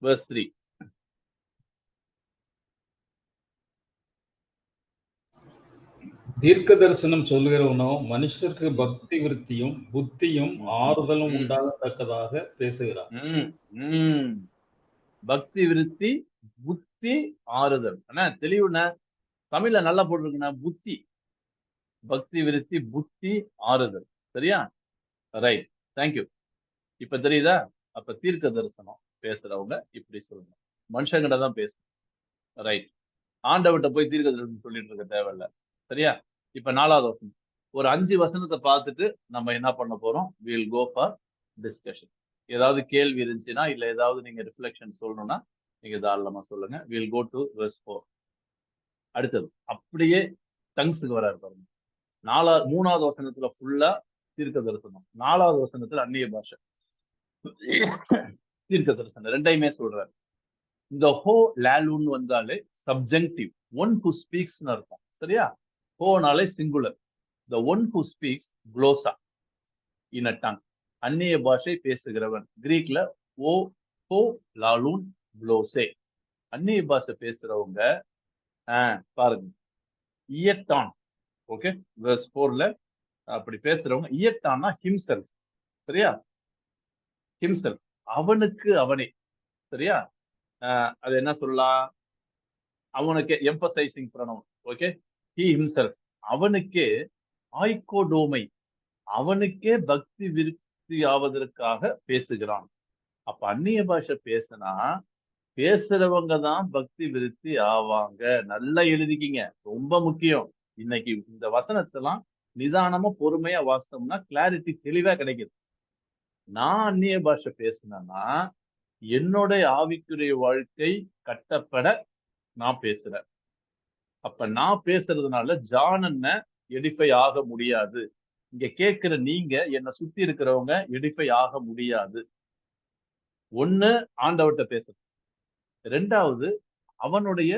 verse 3. தீர்க்க தரிசனம் சொல்லுகிறவனோ மனுஷருக்கு பக்தி விருத்தியும் புத்தியும் ஆறுதலும் உண்டாகத்தக்கதாக பேசுகிறார். பக்தி விருத்தி, புத்தி, ஆறுதல். ஆனா தெளிவுண்ணா, தமிழ்ல நல்லா போட்டிருக்குண்ணா, புத்தி. பக்தி விருத்தி, புத்தி, ஆறுதல். சரியா? Right, thank you. இப்ப தெரியுதா? அப்ப தீர்க்க தரிசனம் பேசுறவங்க இப்படி சொல்லணும், மனுஷங்கிட்ட தான் பேசணும். ரைட், ஆண்டவர்கிட்ட போய் தீர்க்க தரிசனம் சொல்லிட்டு இருக்க தேவையில்ல. சரியா? இப்ப 4வது வசனம், ஒரு 5 வசனத்தை பார்த்துட்டு நம்ம என்ன பண்ண போறோம்? we'll go for discussion. ஏதாவது கேள்வி இருந்துச்சுன்னா, இல்ல ஏதாவது நீங்க ரிஃப்ளெக்ஷன் சொல்லணும்னா நீங்க தாராளமா சொல்லுங்க. we'll go to verse 4. அடுத்தது அப்படியே டங்ஸுக்கு வராரு பாருங்க. 3வது வசனத்துல ஃபுல்லா தீர்க்க தரிசனம், 4வது வசனத்துல அந்நிய பாஷை தீர்க்க தரிசனம், ரெண்டையுமே சொல்றாரு. இந்த ஹோ லாலுன்னு வந்தாலே சப்ஜெக்டிவ், ஒன் ஹூ ஸ்பீக்ஸ்னு அர்த்தம். சரியா? ஹோனாலே singular. the one who speaks glosa in a tongue, அந்நிய பாஷை பேசுகிறவன். கிரீக்ல ஓ ஹோ லாலூன் க்ளோசே. அந்நிய பாஷை பேசுறவங்க பாருங்க, இயட்டான், ஓகே, verse 4ல அப்படி பேசுறவங்க இயட்டானா himself. சரியா? himself, அவனுக்கு அவனே. சரியா? அது என்ன சொல்லலாம்? அவனுக்கு emphasizing pronoun. Okay, he himself, அவனுக்கே ஆய்கோடோமை, அவனுக்கே பக்தி விருத்தி ஆவதற்காக பேசுகிறான். அப்ப அந்நிய பாஷை பேசினா பேசுறவங்க தான் பக்தி விருத்தி ஆவாங்க. நல்லா எழுதிக்கிங்க, ரொம்ப முக்கியம். இன்னைக்கு இந்த வசனத்தெல்லாம் நிதானமா பொறுமையா வாசித்தோம்னா கிளாரிட்டி தெளிவா கிடைக்குது. நான் அந்நிய பாஷை பேசினேன்னா என்னுடைய ஆவிக்குரிய வாழ்க்கை கட்டப்பட நான் பேசுறேன். அப்ப நான் பேசுறதுனால ஜான் அண்ணன் எடிஃபை ஆக முடியாது. இங்க கேட்கிற நீங்க, என்னை சுத்தி இருக்கிறவங்க எடிஃபை ஆக முடியாது. ஒண்ணு, ஆண்டவர்கிட்ட பேசுறது. ரெண்டாவது, அவனுடைய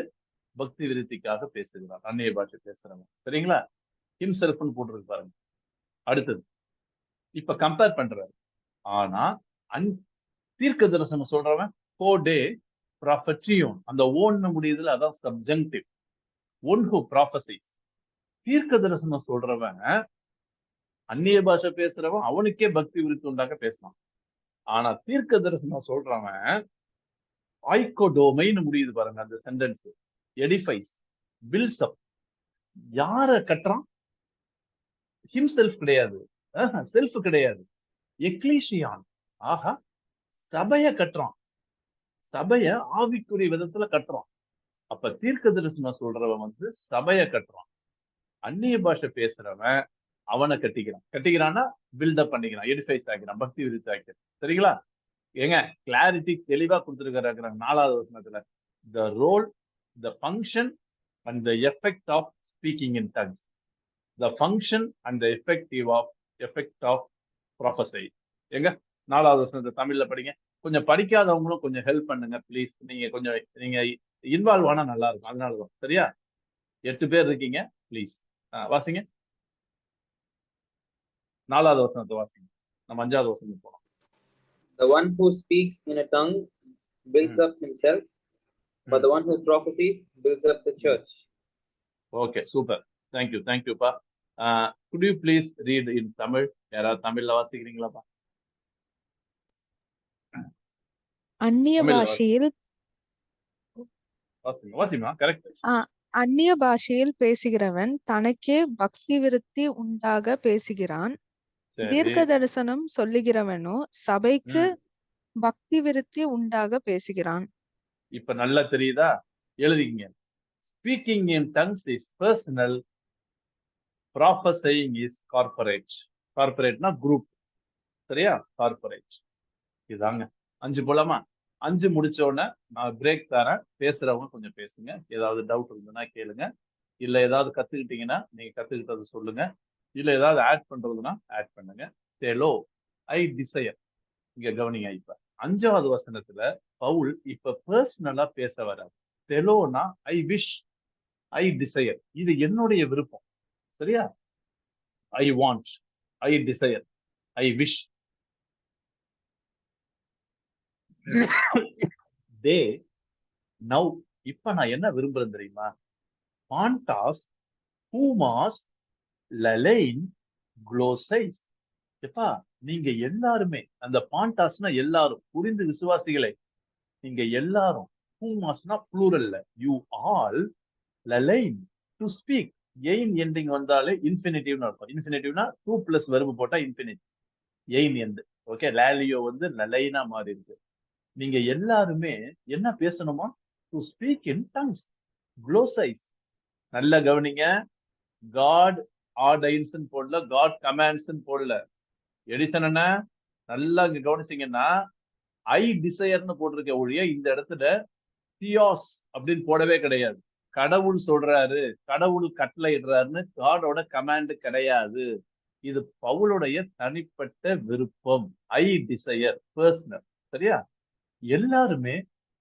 பக்தி விருத்திக்காக பேசுகிறான் அந்நிய பாஷை பேசுறவன். சரிங்களா? ஹிம்செல்ஃப்னு போட்டிருக்கு பாருங்க. அடுத்தது இப்ப கம்பேர் பண்றாரு. ஆனா தீர்க்க தரிசனம் சொல்றவன் கோடே ப்ராஃபட்டியும், அந்த ஓன்னு முடியுதுல, அதான் சப்ஜெக்டிவ். One who ப்ராஃபசைஸ். தீர்க்க தரிசனம் சொல்றவன் அந்நிய பாஷை பேசுறவன் அவனுக்கே பக்தி விருத்தி உண்டாக பேசலாம். ஆனா தீர்க்க தரிசனம் சொல்றவன் ஆய்கோடோமைன்னு முடியுது பாருங்க அந்த சென்டென்ஸ். எடிஃபைஸ், பில்ஸ் அப். யார கட்டுறான்? ஹிம்செல்ஃப் கிடையாது, செல்ஃப் கிடையாது, எக்லீசியான். ஆஹா, சபைய கட்டுறான். சபைய ஆவிக்குரிய விதத்துல கட்டுறான். அப்ப தீர்க்க தரிசனம் சொல்றவன் வந்து சபைய கட்டுறான். அந்நிய பாஷை பேசுறவன் அவனை கட்டிக்கிறான்னா பில்டப் பண்ணிக்கிறான், எடிஃபைஸ் ஆகிறான், பக்தி விருத்தி ஆகிறான். சரிங்களா? ஏங்க கிளாரிட்டி தெளிவா கொடுத்துருக்காங்க 4வது வசனத்துல. the role, the function and the effect of speaking in tongues. the function and the effect of prophecy. எங்க 4வது வசனத்தை தமிழ்ல படிங்க. கொஞ்சம் படிக்காதவங்களும் கொஞ்சம் ஹெல்ப் பண்ணுங்க ப்ளீஸ். நீங்க இன்வால்வ் ஆனா நல்லா இருக்கும். அதனாலதான். சரியா? 8 பேர் இருக்கீங்க, ப்ளீஸ் வாசிங்க. 4வது வசனத்தை வாசிங்க. நம்ம 5வது வசனம் போறோம். The one who speaks in a tongue builds up himself, but the one who prophesies builds up the church. Okay, super. Thank you pa. Could you please read in Tamil? யாராவது தமிழ்ல வாசிக்கிறீங்களாப்பா? அந்நிய பாஷையில் வாசிமா, கரெக்ட். அந்நிய பாஷையில் பேசுகிறவன் தனக்கே பக்தி விருத்தி உண்டாக பேசுகிறான். தீர்க்க தரிசனம் சொல்லுகிறவனோ சபைக்கு பக்தி விருத்தி உண்டாக பேசுகிறான். இப்ப நல்லா தெரியுதா? எழுதிங்க. Speaking in tongues is personal, prophesying is corporate. Corporateனா group. சரியா? Corporate. இதாங்க 5 போலாமா? 5 முடிச்ச உடனே நான் பிரேக் தரேன். பேசுறவங்க கொஞ்சம் பேசுங்க. ஏதாவது டவுட் இருந்ததுன்னா கேளுங்க. இல்ல ஏதாவது கத்துக்கிட்டீங்கன்னா நீங்க கத்துக்கிட்டது சொல்லுங்க. இல்ல ஏதாவது ஆட் பண்றதுன்னா ஆட் பண்ணுங்க. தெலோ ஐ டிசையர். இங்க கவனிங்க. இப்ப 5வது வசனத்துல பவுல் இப்ப பர்சனலா பேச வராது. தெலோனா ஐ விஷ், ஐ டிசையர். இது என்னுடைய விருப்பம். சரியா? I want, I desire, I wish. They now, இப்ப நான் என்ன விரும்புறேன் தெரியுமா? பாண்டாஸ், ஹூமாஸ், லலைன், குளோசைஸ். எப்பா, நீங்க எல்லாருமே, அந்த பாண்டாஸ்னா எல்லாரும், புரிந்து விசுவாசிகளை, நீங்க எல்லாரும். ஹூமாஸ்னா ப்ளூரல்ல, யூ ஆல். லலைன், டு ஸ்பீக். எயின் எண்டிங் வந்தாலே இன்ஃபினிட்டிவ்னு அர்த்தம். இன்ஃபினிட்டிவ்னா 2 + வெர்பு போட்டா இன்ஃபினிட். எயின் எண்டு. ஓகே, லாலியோ வந்து லலைனா மாறி இருக்கு. நீங்க எல்லாருமே என்ன பேசணுமா? டு ஸ்பீக் இன் டங்ஸ், குளோசைஸ். நல்ல கவனிங்க. காட் ஆர்டைன்ஸ் போடல, காட் கமாண்ட்ஸ் போடல. எடிசன் என்ன நல்லா இங்க கவனிச்சீங்கன்னா ஐ டிசையர்னு போட்டிருக்க ஒழிய இந்த இடத்துல தியோஸ் அப்படின்னு போடவே கிடையாது. கடவுள் சொல்றாரு, கடவுள் கட்டளை இடுறாருன்னு காடோட கமாண்ட் கிடையாது. இது பவுலுடைய தனிப்பட்ட விருப்பம். I desire, personal. சரியா? எல்லாருமே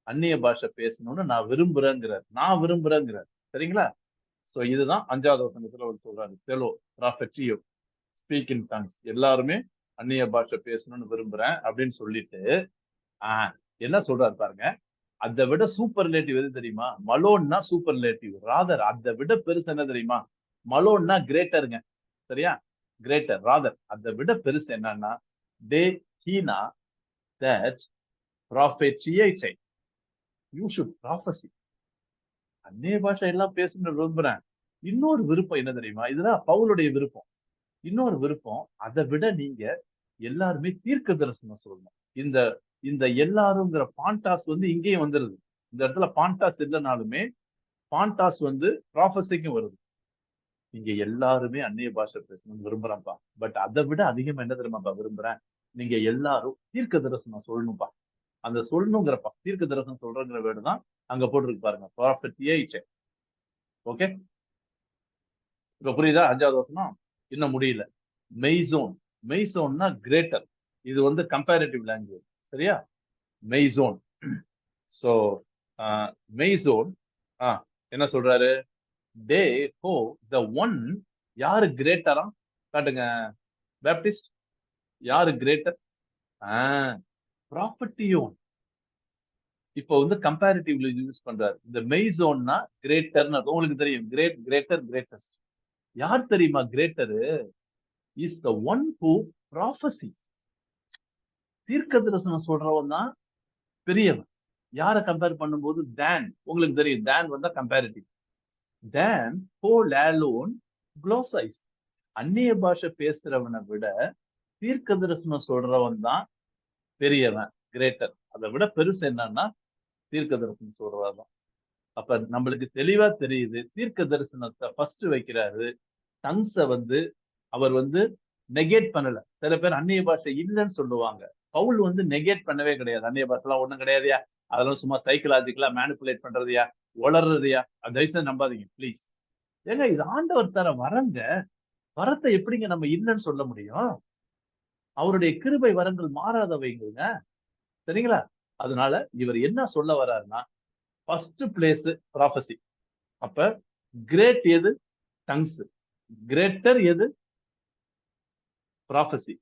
அந்நிய பாஷை பேசணும்னு நான் விரும்புறேங்கிறார். சரிங்களா? சோ இதுதான் 5வது வசனத்துல அவர் சொல்றாரு. தெலோ ப்ராஃபெட்டியோ, ஸ்பீக் இன் டங்ஸ். எல்லாருமே அந்நிய பாஷை பேசணும்னு விரும்புறேன் அப்படின்னு சொல்லிட்டு என்ன சொல்றாரு பாருங்க. அதை விட சூப்பர்லேட்டிவ் எது தெரியுமா? மலோன்னா சூப்பர்லேட்டிவ். ராதர் அதை விட பெருசு என்ன தெரியுமா? மலோன்னா கிரேட்டருங்க. சரியா? Greater rather. அதை விட பெருசு என்னன்னா தே ஹீனா தட் ப்ராஃபெட்டியை யூ ஷுட் ப்ராஃபசி. அந்நிய பாஷை எல்லாம் பேசணும்னு விரும்புறேன். இன்னொரு விருப்பம் என்ன தெரியுமா? இதுதான் பவுலுடைய விருப்பம். இன்னொரு விருப்பம், அதை விட நீங்க எல்லாருமே தீர்க்க தரிசனம் சொல்லணும். இந்த இந்த எல்லாருங்கிற பாண்டாஸ் வந்து இங்கேயும் வந்துருது. இந்த இடத்துல பாண்டாஸ் இல்லைனாலுமே பாண்டாஸ் வந்து ப்ராஃபஸிக்கும் வருது. நீங்க எல்லாருமே அந்நிய பாஷை பேசணும்னு விரும்புறேன்ப்பா. பட் அதை விட அதிகமா என்ன தெரியுமாப்பா விரும்புறேன்? நீங்க எல்லாரும் தீர்க்க தரிசனம் சொல்லணும்ப்பா. அந்த சொல்லணுங்கிறப்பா தீர்க்க தரிசனம் சொல்றங்கிற வேர்டு தான் அங்க போட்டிருக்கு பாருங்க. ப்ராஃபெட்டியை. ஓகே, இப்ப புரியுதா? 5வது வசனம் இன்னும் முடியல. மெய்சோன். மெய்சோன்னா கிரேட்டர். இது வந்து கம்பேரிட்டிவ் லாங்குவேஜ். சரியா? மெய்சோன். சோ மெய்சோன் என்ன சொல்றாரு? டே ஹோ த ஒன். யாரு கிரேட்டரா காட்டுங்க பேப்டிஸ்ட். யாரு கிரேட்டர்? ப்ராஃபட்டியோன். இப்போ வந்து கம்பேரிட்டிவ்ல யூஸ் பண்றாரு. இந்த மெய்சோன்னா கிரேட்டர்னு உங்களுக்கு தெரியும். Great, greater, greatest. யார் தெரியுமா greater? Is the one who prophesy. தீர்க்க தரிசனம் சொல்றவன் தான் பெரியவன். யாரை கம்பேர் பண்ணும்போது Dan. உங்களுக்கு தெரியும் Dan வந்தா கம்பேரிட்டிவ். Dan ஹோ லேலோன் க்ளோசைஸ். அந்நிய பாஷை பேசுறவனை விட தீர்க்க தரிசனம் சொல்றவன் தான் பெரியவன், கிரேட்டர். அதை விட பெருசு என்னன்னா தீர்க்க தரிசனம் சொல்றதான். அப்ப நம்மளுக்கு தெளிவா தெரியுது, தீர்க்க தரிசனத்தை ஃபர்ஸ்ட் வைக்கிறாரு. டங்ஸை வந்து அவர் வந்து நெகேட் பண்ணல. சில பேர் அந்நிய பாஷை இல்லைன்னு சொல்லுவாங்க. பவுல் வந்து நெகேட் பண்ணவே கிடையாது. அந்நிய பாஷை எல்லாம் ஒண்ணும் கிடையாதுயா, அதெல்லாம் சும்மா சைக்கலாஜிக்கலா மேனிபுலேட் பண்றதுயா, வளர்றதுயா, தயவுசெய்து நம்பாதீங்க ப்ளீஸ். ஏங்க இது ஆண்டவர் தர வரங்க. வரத்தை எப்படிங்க நம்ம இல்லைன்னு சொல்ல முடியும்? அவருடைய கிருபை வரங்கள் மாறாதவைங்க. சரிங்களா? அதனால இவர் என்ன சொல்ல வர்றாருன்னா, ஃபர்ஸ்ட் பிளேஸ் ப்ராஃபசி. அப்ப கிரேட் எது? டங்ஸ். கிரேட்டர் எது? ப்ராஃபசி.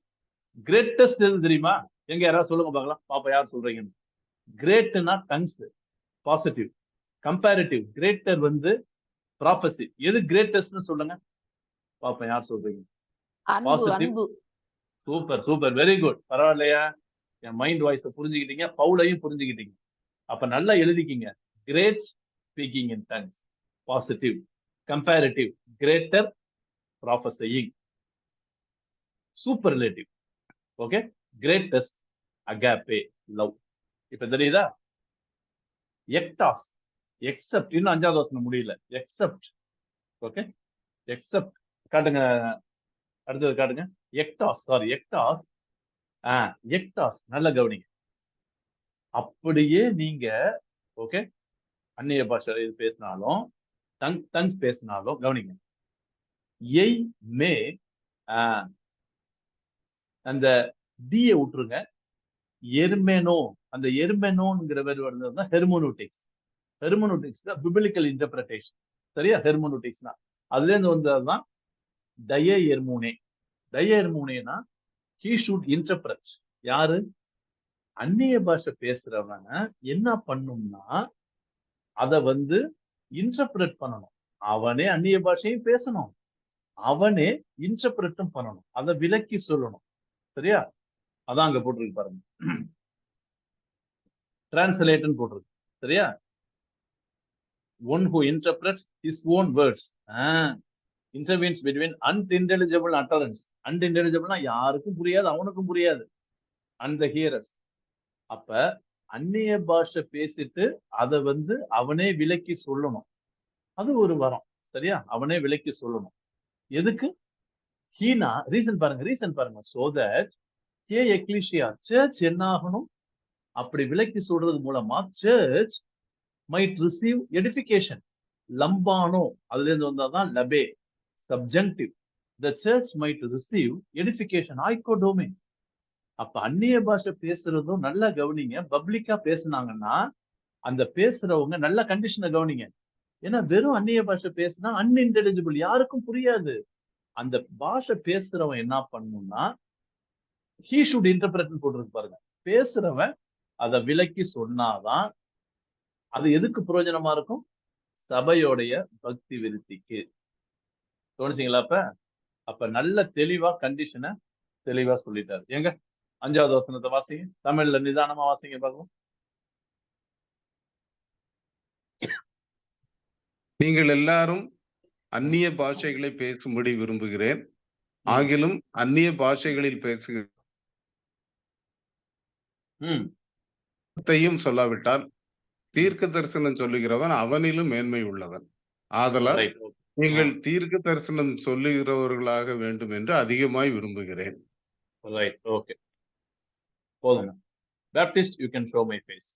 கிரேட்டஸ்ட் எது தெரியுமா? எங்க யாராவது சொல்லுங்க பார்க்கலாம். பாப்பா யார் சொல்றீங்கன்னு. கிரேட்னா டங்ஸ், பாசிட்டிவ். கம்பேரிட்டிவ் கிரேட்டர் வந்து ப்ராஃபசி. எது கிரேட்டஸ்ட்னு சொல்லுங்க பாப்பா, யார் சொல்றீங்க? அன்பு, பாசிட்டிவ். அன்பு. Super super, very good. பரவாயில்லையா? என் மைண்ட் வாய்ஸ புரிஞ்சுக்கிட்டீங்க, பவுலையும் புரிஞ்சுக்கிட்டீங்க. அப்ப நல்லா எழுதிக்கிங்க. Great speaking in tongues, positive. Comparative greater, prophesying. Superlative. Okay, greatest, அகாப்பே, லவ். இப்ப தெரியுதா? எக்டாஸ், எக்ஸப்ட். இன்னும் 5வது வசனம் முடியல. எக்ஸப்ட். Okay, accept. காட்டுங்க, அடுத்தது காட்டுங்க. எக்டாஸ், சாரி எக்டாஸ். எக்டாஸ், நல்ல கவனிங்க. அப்படியே நீங்க ஓகே அந்நிய பாஷை இது பேசினாலும், டங்ஸ் பேசினாலும் கவனிங்க. எய் மே அந்த டியை விட்டுருங்க. எர்மெனோ, அந்த எர்மெனோங்கிற வேர்டு வருதுன்னா ஹெர்மோனூட்டிக்ஸ். ஹெர்மோனூட்டிக்ஸ் பிபிலிக்கல் இன்டர்பிரேஷன். சரியா? ஹெர்மோனூட்டிக்ஸ்னா அதுல இருந்து வந்ததுதான் டய எர்மூனே. டய எர்மூனேனா he should interpret. யாரு? அந்நிய பாஷை பேசுறவன என்ன பண்ணும்னா அத வந்து இன்டர்பிரட் பண்ணணும். அவனே அந்நிய பாஷையும் பேசணும், அவனே இன்டர்பிரட்டும் பண்ணணும், அதை விலக்கி சொல்லணும். சரியா? அதான் அங்க போட்டிருக்கு பாருங்க. டிரான்ஸ்லேட்னு போட்டிருக்கு. சரியா? One who interprets his own words intervenes between unintelligible utterance. unintelligible யாருக்கும் புரியாது, அவனுக்கும் புரியாது. and the hearers. அப்ப அந்நிய பாஷை பேசிட்டு அதை வந்து அவனே விலக்கி சொல்லணும். அது ஒரு வரம். சரியா? அவனே விலக்கி சொல்லணும். எதுக்கு? ஹீனா ரீசன் பாருங்க, ரீசன் பாருங்க. so that கே எக்லிஷியா சர்ச் என்ன ஆகணும்? அப்படி விலக்கி சொல்றது மூலமா சர்ச் might receive edification. லம்பானோ அதுல இருந்து வந்தாதான் லபே, subjective. the church might receive edification. ஐகோடோமின். அப்ப அந்நிய பாஷை பேசுறதும் நல்லா கவனிங்க. பப்ளிக்கா பேசுனாங்கன்னா அந்த பேசுறவங்க நல்ல கண்டிஷனை கவனிங்க. ஏன்னா வெறும் அந்நிய பாஷை பேசினா அன்இன்டெலிஜிபிள், யாருக்கும் புரியாது. அந்த பாஷை பேசுறவன் என்ன பண்ணணும்னா he should interpret போட்டிருக்கு பாருங்க. பேசுறவன் அதை விலக்கி சொன்னாதான் அது எதுக்கு பிரயோஜனமா இருக்கும்? சபையோடைய பக்தி விருத்திக்கு. கவனிச்சீங்களா? அப்ப நல்ல தெளிவா கண்டிஷனை தெளிவா சொல்லிட்டாரு. எங்க 5வது வசனத்தை வாசிங்க. தமிழ்ல நிதானமா வாசிங்க பார்க்கலாம். நீங்கள் எல்லாரும் அந்நிய பாஷைகளை பேசும்படி விரும்புகிறேன். ஆகிலும் அந்நிய பாஷைகளில் பேசுகிறதையும் சொல்லாவிட்டால் தீர்க்க தரிசனம் சொல்லுகிறவன் அவனிலும் மேன்மை உள்ளவன். ஆதலால் நீங்கள் தீர்க்க தரிசனம் சொல்லுகிறவர்களாக வேண்டும் என்று அதிகமாய் விரும்புகிறேன். ஓகே, போதுங்க. Baptist, you can show my face.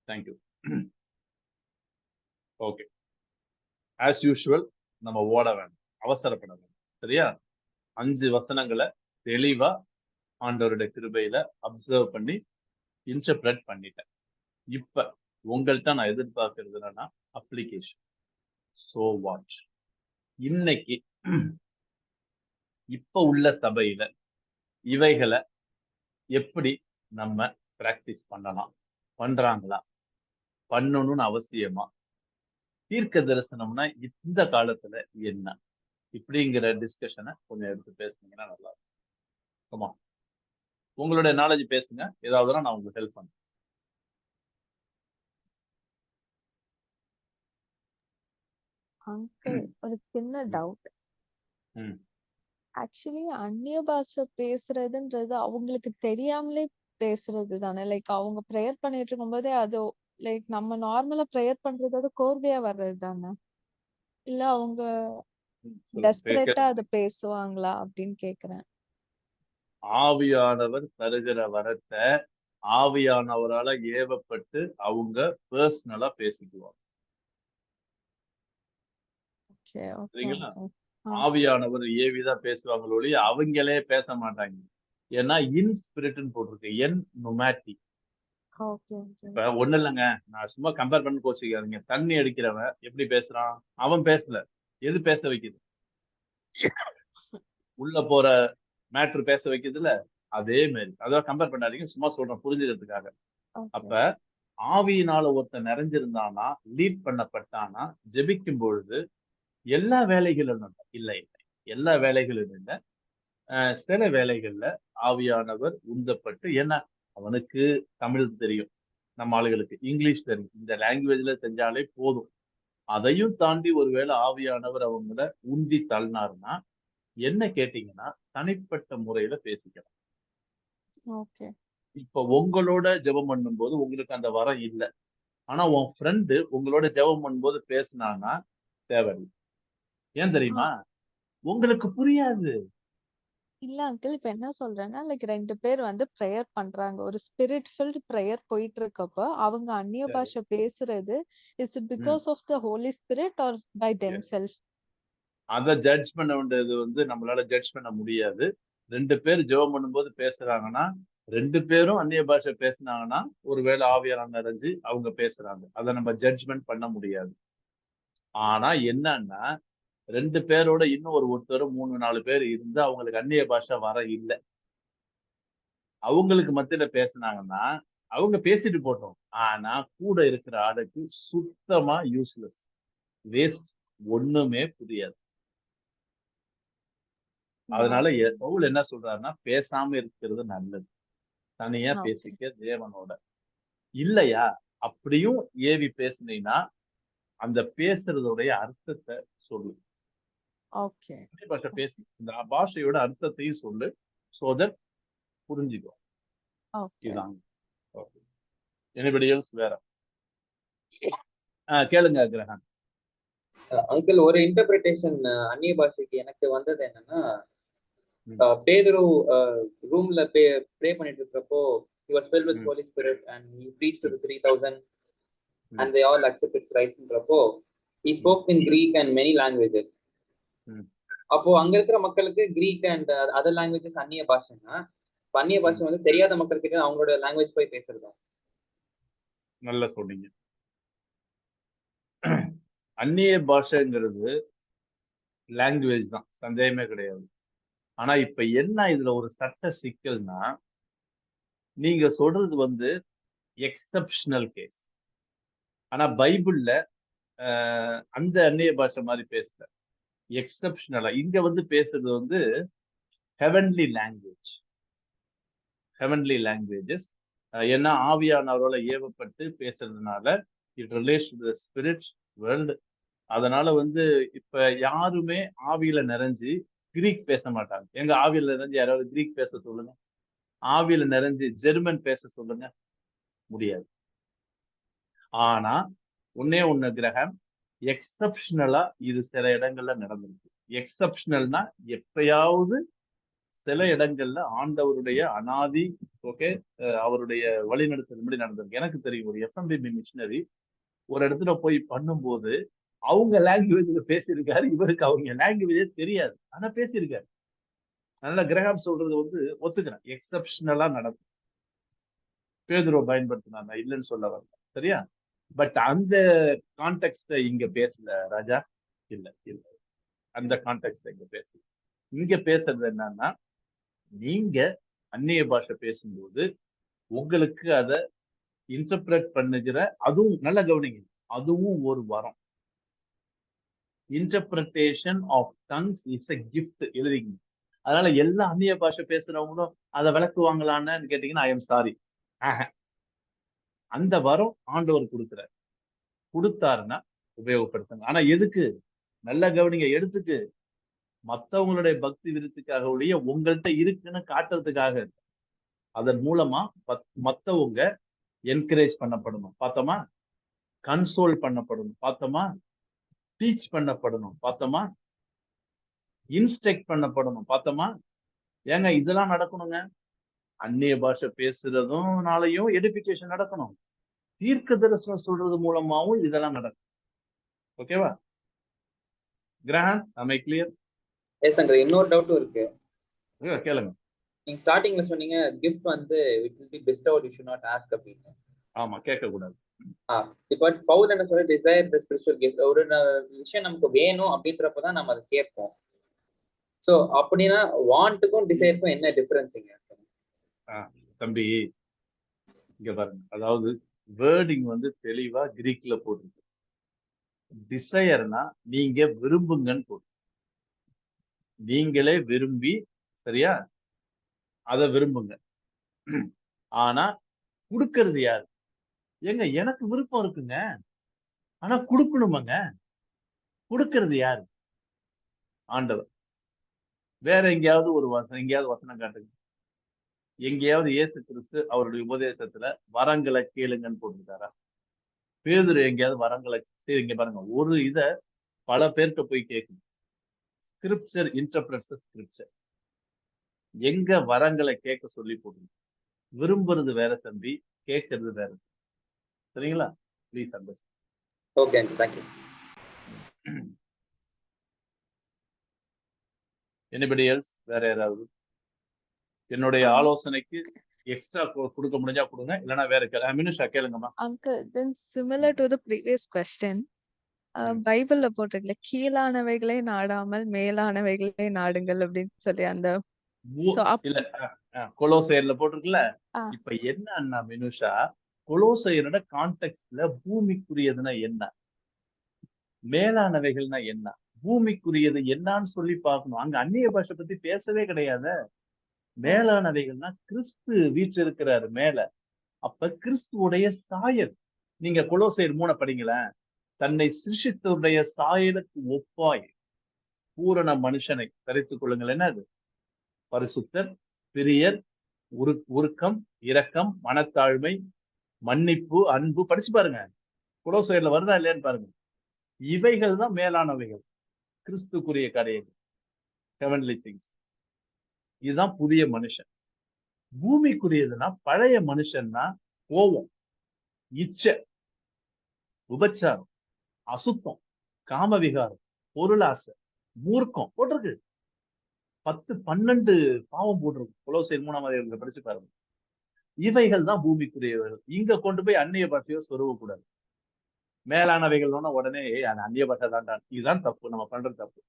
Thank you. Okay, as usual நம்ம ஓட வேணும், அவசரப்பட வேணும். சரியா? 5 வசனங்களை தெளிவா ஆண்டவருடைய கிருபையில அப்சர்வ் பண்ணி இன்டர்பிரட் பண்ணிட்டேன். இப்ப உங்கள்கிட்ட நான் எதிர்பார்க்கிறது என்னன்னா அப்ளிகேஷன். சோ வாட், இன்னைக்கு இப்ப உள்ள சபையில இவைகளை எப்படி நம்ம பிராக்டிஸ் பண்ணலாம், பண்றாங்களா, பண்ணணும்னு அவசியமா, தீர்க்க தரிசனம்னா இந்த காலத்துல என்ன, இப்படிங்கிற டிஸ்கஷனை கொஞ்சம் எடுத்து பேசுனீங்கன்னா நல்லா இருக்கும். ஆமா, உங்களுடைய நாலேஜ் பேசுங்க, ஏதாவதுனா நான் உங்களுக்கு ஹெல்ப் பண்றேன். அங்கிள், ஒரு சின்ன டவுட். ஆக்சுவலி அந்நிய பாஷை பேசுறதுன்றது அவங்களுக்கு தெரியாமலே பேசுறது தானே? லைக் அவங்க ப்ரேயர் பண்ணிட்டு இருக்கும்போதே அது லைக் நம்ம நார்மலா ப்ரேயர் பண்றதோட கோர்வையா வர்றது தானே? இல்ல அவங்க டெஸ்பரேட்டா அதை பேசுவாங்களா அப்படின்னு கேக்குறேன். ஆவியானவர் தருகிற வரத்தை ஆவியானவரால ஏவப்பட்டு அவங்க பர்சனலா பேசிக்குவாங்க. சரிங்களா? ஆவியானவர் ஏவிதான் பேசுவாங்களோ அவங்களே பேச மாட்டாங்க. ஏன்னா இன்ஸ்பிரிட்னு போட்டிருக்கு, என் நுமேட்டிக். இப்ப ஒண்ணு இல்லைங்க, நான் சும்மா கம்பேர் பண்ணி கோச்சிக்காதீங்க. தண்ணி அடிக்கிறவன் எப்படி பேசுறான்? அவன் பேசல, எது பேச வைக்குது? உள்ள போற மேட்ரு பேச வைக்குதுல்ல, அதே மாதிரி. அதான் கம்பேர் பண்ணாதீங்க, சும்மா சொல்றேன் புரிஞ்சுக்கிறதுக்காக. அப்ப ஆவியினால ஒருத்தன் நிறைஞ்சிருந்தானா, லீட் பண்ணப்பட்டானா, ஜெபிக்கும் பொழுது எல்லா வேலைகளும் இல்லை, எல்லா வேலைகளும் இல்லை, சில வேலைகள்ல ஆவியானவர் உந்தப்பட்டு, ஏன்னா அவனுக்கு தமிழ் தெரியும், நம்ம ஆளுகளுக்கு இங்கிலீஷ் தெரியும், இந்த லாங்குவேஜ்ல செஞ்சாலே போதும். அதையும் தாண்டி ஒருவேளை ஆவியானவர் அவங்கள உந்தி தள்ளினாருன்னா, என்ன கேட்டீங்கன்னா தனிப்பட்ட முறையில பேசிக்கலாம். இப்ப உங்களோட ஜெபம் பண்ணும்போது உங்களுக்கு அந்த வரம் இல்லை, ஆனா உன் ஃப்ரெண்டு உங்களோட ஜெபம் பண்ணும்போது பேசினான்னா தேவையில்லை. ஏன் தெரியுமா? உங்களுக்கு புரியாது. இல்ல அங்கிள், இப்ப என்ன சொல்றேன்னா லைக் 2 பேர் வந்து ப்ரேயர் பண்றாங்க, ஒரு ஸ்பிரிட் ஃபில்ட் ப்ரேயர் போயிட்டு இருக்கப்ப அவங்க அந்நிய பாஷை பேசுறது is it because of the holy spirit or by themselves? அத ஜட்ஜ் பண்ண வேண்டியது வந்து நம்மளால ஜட்ஜ் பண்ண முடியாது. 2 பேர் ஜெபம் பண்ணும்போது பேசுறாங்கன்னா, 2 பேரும் அந்நிய பாஷை பேசினாங்கன்னா ஒருவேளை ஆவியானவர் நிறைஞ்சு அவங்க பேசுறாங்க, அதை நம்ம ஜட்ஜ்மெண்ட் பண்ண முடியாது. ஆனா என்னன்னா 2 பேரோட இன்னும் ஒருத்தர் 3-4 பேர் இருந்து அவங்களுக்கு அந்நிய பாஷை வர இல்லை, அவங்களுக்கு மத்தியில பேசினாங்கன்னா அவங்க பேசிட்டு போட்டோம். ஆனா கூட இருக்கிற ஆளுக்கு சுத்தமா யூஸ்லெஸ், வேஸ்ட், ஒண்ணுமே புரியாது. அதனால பவுல் என்ன சொல்றாருன்னா, பேசாம இருக்கிறது நல்லது, தனியா பேசிக்க தேவனோட. இல்லையா அப்படியும் ஏவி பேசுனீங்கன்னா அந்த பேசுறதுடைய அர்த்தத்தை சொல்லு. பாஷை பேசி இந்த பாஷையோட அர்த்தத்தையும் சொல்லு, so that புரிஞ்சுக்கோ. இதுதான். Anybody else? வேற கேளுங்க கிரஹன். அங்கிள், ஒரு இன்டர்பிரிட்டேஷன் அந்நிய பாஷைக்கு எனக்கு வந்தது என்னன்னா, பேதுரு ரூம்ல ப்ரே பண்ணிட்டு இருக்கிறப்போ he was filled with Holy Spirit and he preached to the 3,000 and they all accepted Christ ன்றப்போ he spoke in Greek and many languages. அப்போ அங்க இருக்கிற மக்களுக்கு கிரீக் அண்ட் அதர் லாங்குவேஜஸ் அந்நிய பாஷைன்னா, அந்நிய பாஷை வந்து தெரியாத மக்கள் கிட்ட அவங்களோட லாங்குவேஜ் போய் பேசுறதா? நல்லா சொன்னீங்க. அந்நிய பாஷைங்கிறது லாங்குவேஜ் தான், சந்தேகமே கிடையாது. ஆனா இப்ப என்ன இதுல ஒரு சட்ட சிக்கல்னா, நீங்க சொல்றது வந்து எக்ஸப்ஷனல் கேஸ். ஆனா பைபிள்ல அந்த அந்நிய பாஷை மாதிரி பேசல. எக்ஸப்ஷனலா இங்க வந்து பேசுறது வந்து ஹெவன்லி லாங்குவேஜ், ஹெவன்லி லாங்குவேஜஸ். ஏன்னா ஆவியானவரால ஏவப்பட்டு பேசுறதுனால it relates to the spirit world. அதனால வந்து இப்ப யாருமே ஆவியில நிறைஞ்சு கிரீக் பேச மாட்டாங்க. எங்க ஆவியில நிறைஞ்சு யாராவது கிரீக் பேச சொல்லுங்க, ஆவியில நிறைஞ்சு ஜெர்மன் பேச சொல்லுங்க, முடியாது. ஆனா ஒன்னே ஒண்ணு கிரகம், எக்ஸப்ஷனலா இது சில இடங்கள்ல நடந்திருக்கு. எக்ஸப்ஷனல்னா எப்பயாவது சில இடங்கள்ல ஆண்டவருடைய அனாதி ஓகே அவருடைய வழிநடத்தல்படி நடந்திருக்கு. எனக்கு தெரியும் ஒரு எஃப்எம்பிபி மிஷினரி ஒரு இடத்துல போய் பண்ணும்போது அவங்க லாங்குவேஜ்ல பேசியிருக்காரு, இவருக்கு அவங்க லாங்குவேஜே தெரியாது, ஆனா பேசியிருக்காரு. அதனால கிரகாம் சொல்றது வந்து ஒத்துக்கிறேன், எக்ஸப்ஷனலா நடக்கும். பேதுருவை பயன்படுத்தினாங்க, இல்லைன்னு சொல்ல வரல, சரியா? பட் அந்த கான்டெக்ஸ்ட இங்க பேசல ராஜா, இல்ல இல்ல, அந்த கான்டெக்ஸ்ட இங்க பேசல. இங்க பேசுறது என்னன்னா, நீங்க அந்நிய பாஷை பேசும்போது உங்களுக்கு அதை இன்டர்பிரட் பண்ணுகிற, அதுவும் நல்ல கவனிங்க, அதுவும் ஒரு வரம். Interpretation of tongues is a gift எழுதிங்க. அதனால எல்லா அந்நிய பாஷை பேசுறவங்களும் அதை விளக்குவாங்களான்னு கேட்டீங்கன்னா ஐ எம் சாரி. அந்த வரம் ஆண்டவர் கொடுக்கிறார், கொடுத்தாருன்னா உபயோகப்படுத்துங்க. ஆனா எதுக்கு? நல்ல கவனிங்க, எடுத்துக்கு மத்தவங்களுடைய பக்தி விருத்துக்காக ஒழிய உங்கள்கிட்ட இருக்குன்னு காட்டுறதுக்காக. அதன் மூலமா மத்தவங்க என்கரேஜ் பண்ணப்படணும், பார்த்தோமா? கன்சோல் பண்ணப்படணும், பார்த்தோமா? டீச் பண்ணப்படணும், பார்த்தோமா? இன்ஸ்ட்ரக்ட் பண்ணப்படணும், பார்த்தோமா? ஏங்க இதெல்லாம் நடக்கணுங்க. அந்நிய பாஷை பேசுறதும்னாலையும் எடிபிகேஷன் நடக்கணும், தீர்க்க தரிசனம் சொல்றது மூலமாவும் இதெல்லாம் நடக்கும். ஓகேவா Graham? am I clear? Yes uncle, இன்னொரு டவுட்டும் இருக்கு. கேளுங்க. நீங்க ஸ்டார்டிங்ல சொன்னீங்க gift வந்து it will be bestowed, you should not ask அப்படின்னு. ஆமா, கேட்க கூடாது. இப்போ பவுல் என்ன சொல்ற, டிசைர் தி ஸ்பிரிச்சுவல் கிஃப்ட். ஒரு விஷயம் நமக்கு வேணும் அப்படின்றப்பதான் நம்ம அதை கேட்போம். சோ அப்படின்னா வாண்ட்டுக்கும் டிசைருக்கும் என்ன டிஃபரன்ஸுங்க? தம்பி இங்க பாருங்க, அதாவது வேர்டிங் வந்து தெளிவா கிரீக்ல போட்டிருக்கு. டிசையர்னா நீங்க விரும்புங்கன்னு போட்டு, நீங்களே விரும்பி, சரியா, அதை விரும்புங்க. ஆனா கொடுக்கறது யாரு? ஏங்க எனக்கு விருப்பம் இருக்குங்க, ஆனா கொடுக்கணுமாங்க? கொடுக்கறது யாரு? ஆண்டவர். வேற எங்கேயாவது ஒரு வசனம், எங்கேயாவது வசனம் காட்டுங்க, எங்கேயாவது இயேசு கிறிஸ்து அவருடைய உபதேசத்துல வரங்களை கேளுங்கன்னு போட்டிருக்காரா? பேதுரு எங்கேயாவது வரங்களை? சரி, இங்க பாருங்க, ஒரு இத பல பேர்கிட்ட போய் கேட்கணும். Scripture interprets scripture. எங்க வரங்களை கேட்க சொல்லி போடுங்க. விரும்புறது வேற தம்பி, கேட்கறது வேற. சரிங்களா? Please understand. Okay, thank you. Anybody else? வேற யாராவது? என்னுடைய ஆலோசனைக்கு எக்ஸ்ட்ரா கொடுக்க முடிஞ்சா கொடுங்க, இல்லைன்னா வேற மினிஷா கேளுங்கம்மா. Uncle, then similar to the previous question, பைபிள்ல போட்டிருக்கல, கீழானவைகளை நாடாமல் மேலானவைகளை நாடுங்கள் அப்படின்னு சொல்லி அந்த இல்ல கொலோசையர்ல போட்டிருக்குல்ல. இப்ப என்ன மினுஷா, கொலோசையரோட கான்டெக்ட்ல பூமிக்குரியதுன்னா என்ன, மேலானவைகள்னா என்ன, பூமிக்குரியது என்னன்னு சொல்லி பார்க்கணும். அங்க அந்நிய பாஷை பத்தி பேசவே கிடையாது. மேலானவைகள்னா கிறிஸ்து வீற்றிருக்கிறாரு மேல. அப்ப கிறிஸ்துவுடைய சாயல். நீங்க கொலோசையர் 3 படிங்களேன். தன்னை சிருஷ்டித்தவருடைய சாயலுக்கு ஒப்பாய் பூரண மனுஷனை தரித்துக் கொள்ளுங்கள். என்னது? பரிசுத்தர், பிரியர், உருக்கம், இரக்கம், மனத்தாழ்மை, மன்னிப்பு, அன்பு. படிச்சு பாருங்க, கொலோசையர்ல வருதா இல்லையான்னு பாருங்க. இவைகள் தான் மேலானவைகள், கிறிஸ்துக்குரிய காரியங்கள், ஹெவன்லி திங்ஸ். இதுதான் புதிய மனுஷன். பூமிக்குரியதுன்னா பழைய மனுஷன்னா கோபம், இச்சை, உபச்சாரம், அசுத்தம், காமவிகாரம், பொருளாசை, மூர்க்கம் போட்டிருக்கு. 10-12 பாவம் போட்டிருக்கு கொலோசையர் 3 படிச்சு பாருங்க. இவைகள் தான் பூமிக்குரியவர்கள். இங்க கொண்டு போய் அந்நிய பாஷையோ சொருவ கூடாது. மேலானவைகள்னா உடனே அந்நிய பாஷை தான். இதுதான் தப்பு, நம்ம பண்றது தப்பு.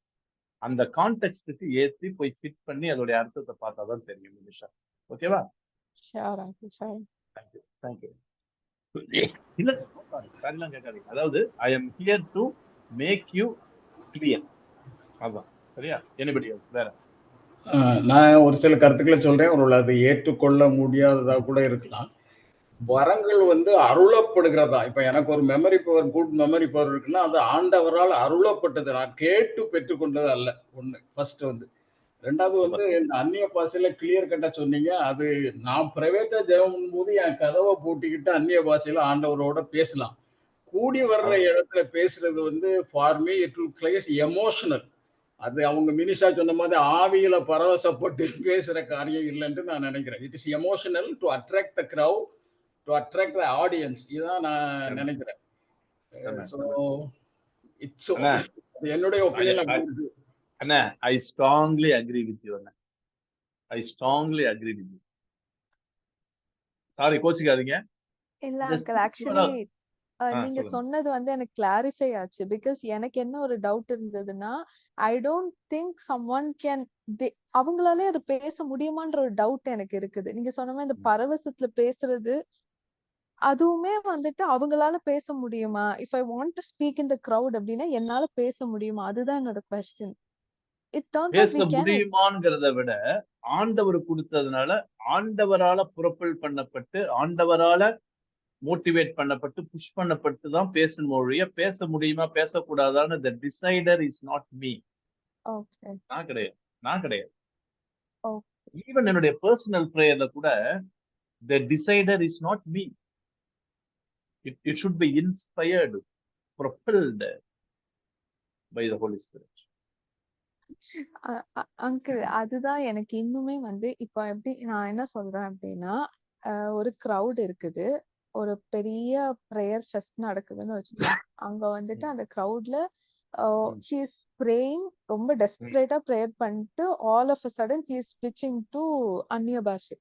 அந்த கான்டெக்ஸ்டுக்கு ஏற்றி போய் ஃபிட் பண்ணி அதோடைய அர்த்தத்தை பார்த்தாதான் தெரியும் நிமிஷா. ஓகேவா? Thank you thank you. இல்ல சாரி, சாரிலாம் கேட்காதீங்க. அதாவது I am here to make you clear. அதான் சரியா? எனிபடி எல்ஸ் வேற? நான் ஒரு சில கருத்துக்களை சொல்றேன். ஒரு அது ஏற்றுக்கொள்ள முடியாததா கூட இருக்கலாம். வரங்கள் வந்து அருளப்படுகிறதா. இப்ப எனக்கு ஒரு memory power, good memory power இருக்குன்னா அது ஆண்டவரால் அருளப்பட்டது. நான் கேட்டு பெற்றுக்கொண்டது அல்ல. ஒண்ணு ஃபர்ஸ்ட் வந்து. ரெண்டாவது வந்து இந்த அந்நிய பாஷையில கிளியர் கட்டா சொன்னீங்க. அது நான் பிரைவேட்டா ஜெபம் பண்ணும்போது என் கதவை பூட்டிக்கிட்டு அந்நிய பாஷையில ஆண்டவரோட பேசலாம். கூடி வர்ற இடத்துல பேசுறது வந்து for me it will place emotional. அது அவங்க மினிஷா சொன்ன மாதிரி ஆவியில பரவசப்பட்டு பேசுற காரியம் இல்லைன்னு நான் நினைக்கிறேன். It is emotional to attract the crowd, to attract the audience. இதான் நான் நினைக்கிறேன். ஸோ இட்ஸ் என்னுடைய ஒப்பீனியன். அண்ணா, I strongly agree with you அண்ணா. I strongly agree with you. Sorry, கோச்சிக்காதீங்க. இல்ல அங்கிள், ஆக்சுவலி நீங்க சொன்னது வந்து எனக்கு கிளாரிஃபை ஆச்சு. பிகாஸ் எனக்கு என்ன ஒரு டவுட் இருந்ததுன்னா, I don't think someone can அவங்களாலே அது பேச முடியுமான்ற ஒரு டவுட் எனக்கு இருக்குது. நீங்க சொன்ன மாதிரி இந்த பரவசத்துல பேசுறது அதுவுமே வந்துட்டு அவங்களால பேச முடியுமா? If I want to speak in the crowd அப்படின்னா என்னால பேச முடியுமா? அதுதான் என்னோட கொஸ்டின். இட் டர்ன்ஸ் அவுட் பேச we can. முடியுமாங்கிறத விட ஆண்டவர் கொடுத்ததுனால, ஆண்டவரால புரப்பல் பண்ணப்பட்டு, ஆண்டவரால மோட்டிவேட் பண்ணப்பட்டு, புஷ் பண்ணப்பட்டு தான் பேசணும் ஒழிய, பேச முடியுமா பேசக்கூடாதான்னு the decider is not me. Okay. நான் கிடையாது. ஓ. ஈவன் என்னுடைய பர்சனல் பிரேயர்ல கூட the decider is not me. It should be inspired, propelled by the Holy Spirit. Uncle, அதுதான் எனக்கு இன்னுமே வந்து இப்போ எப்படி நான் என்ன சொல்றேன் அப்படின்னா, ஒரு கிரவுட் இருக்குது, ஒரு பெரிய பிரேயர் ஃபெஸ்ட் நடக்குதுன்னு வச்சுக்கோங்க. அங்க வந்துட்டு அந்த கிரவுட்ல he is praying, ரொம்ப டெஸ்பரேட்டா பிரேயர் பண்ணிட்டு all of a sudden he is switching to அந்நிய பாஷை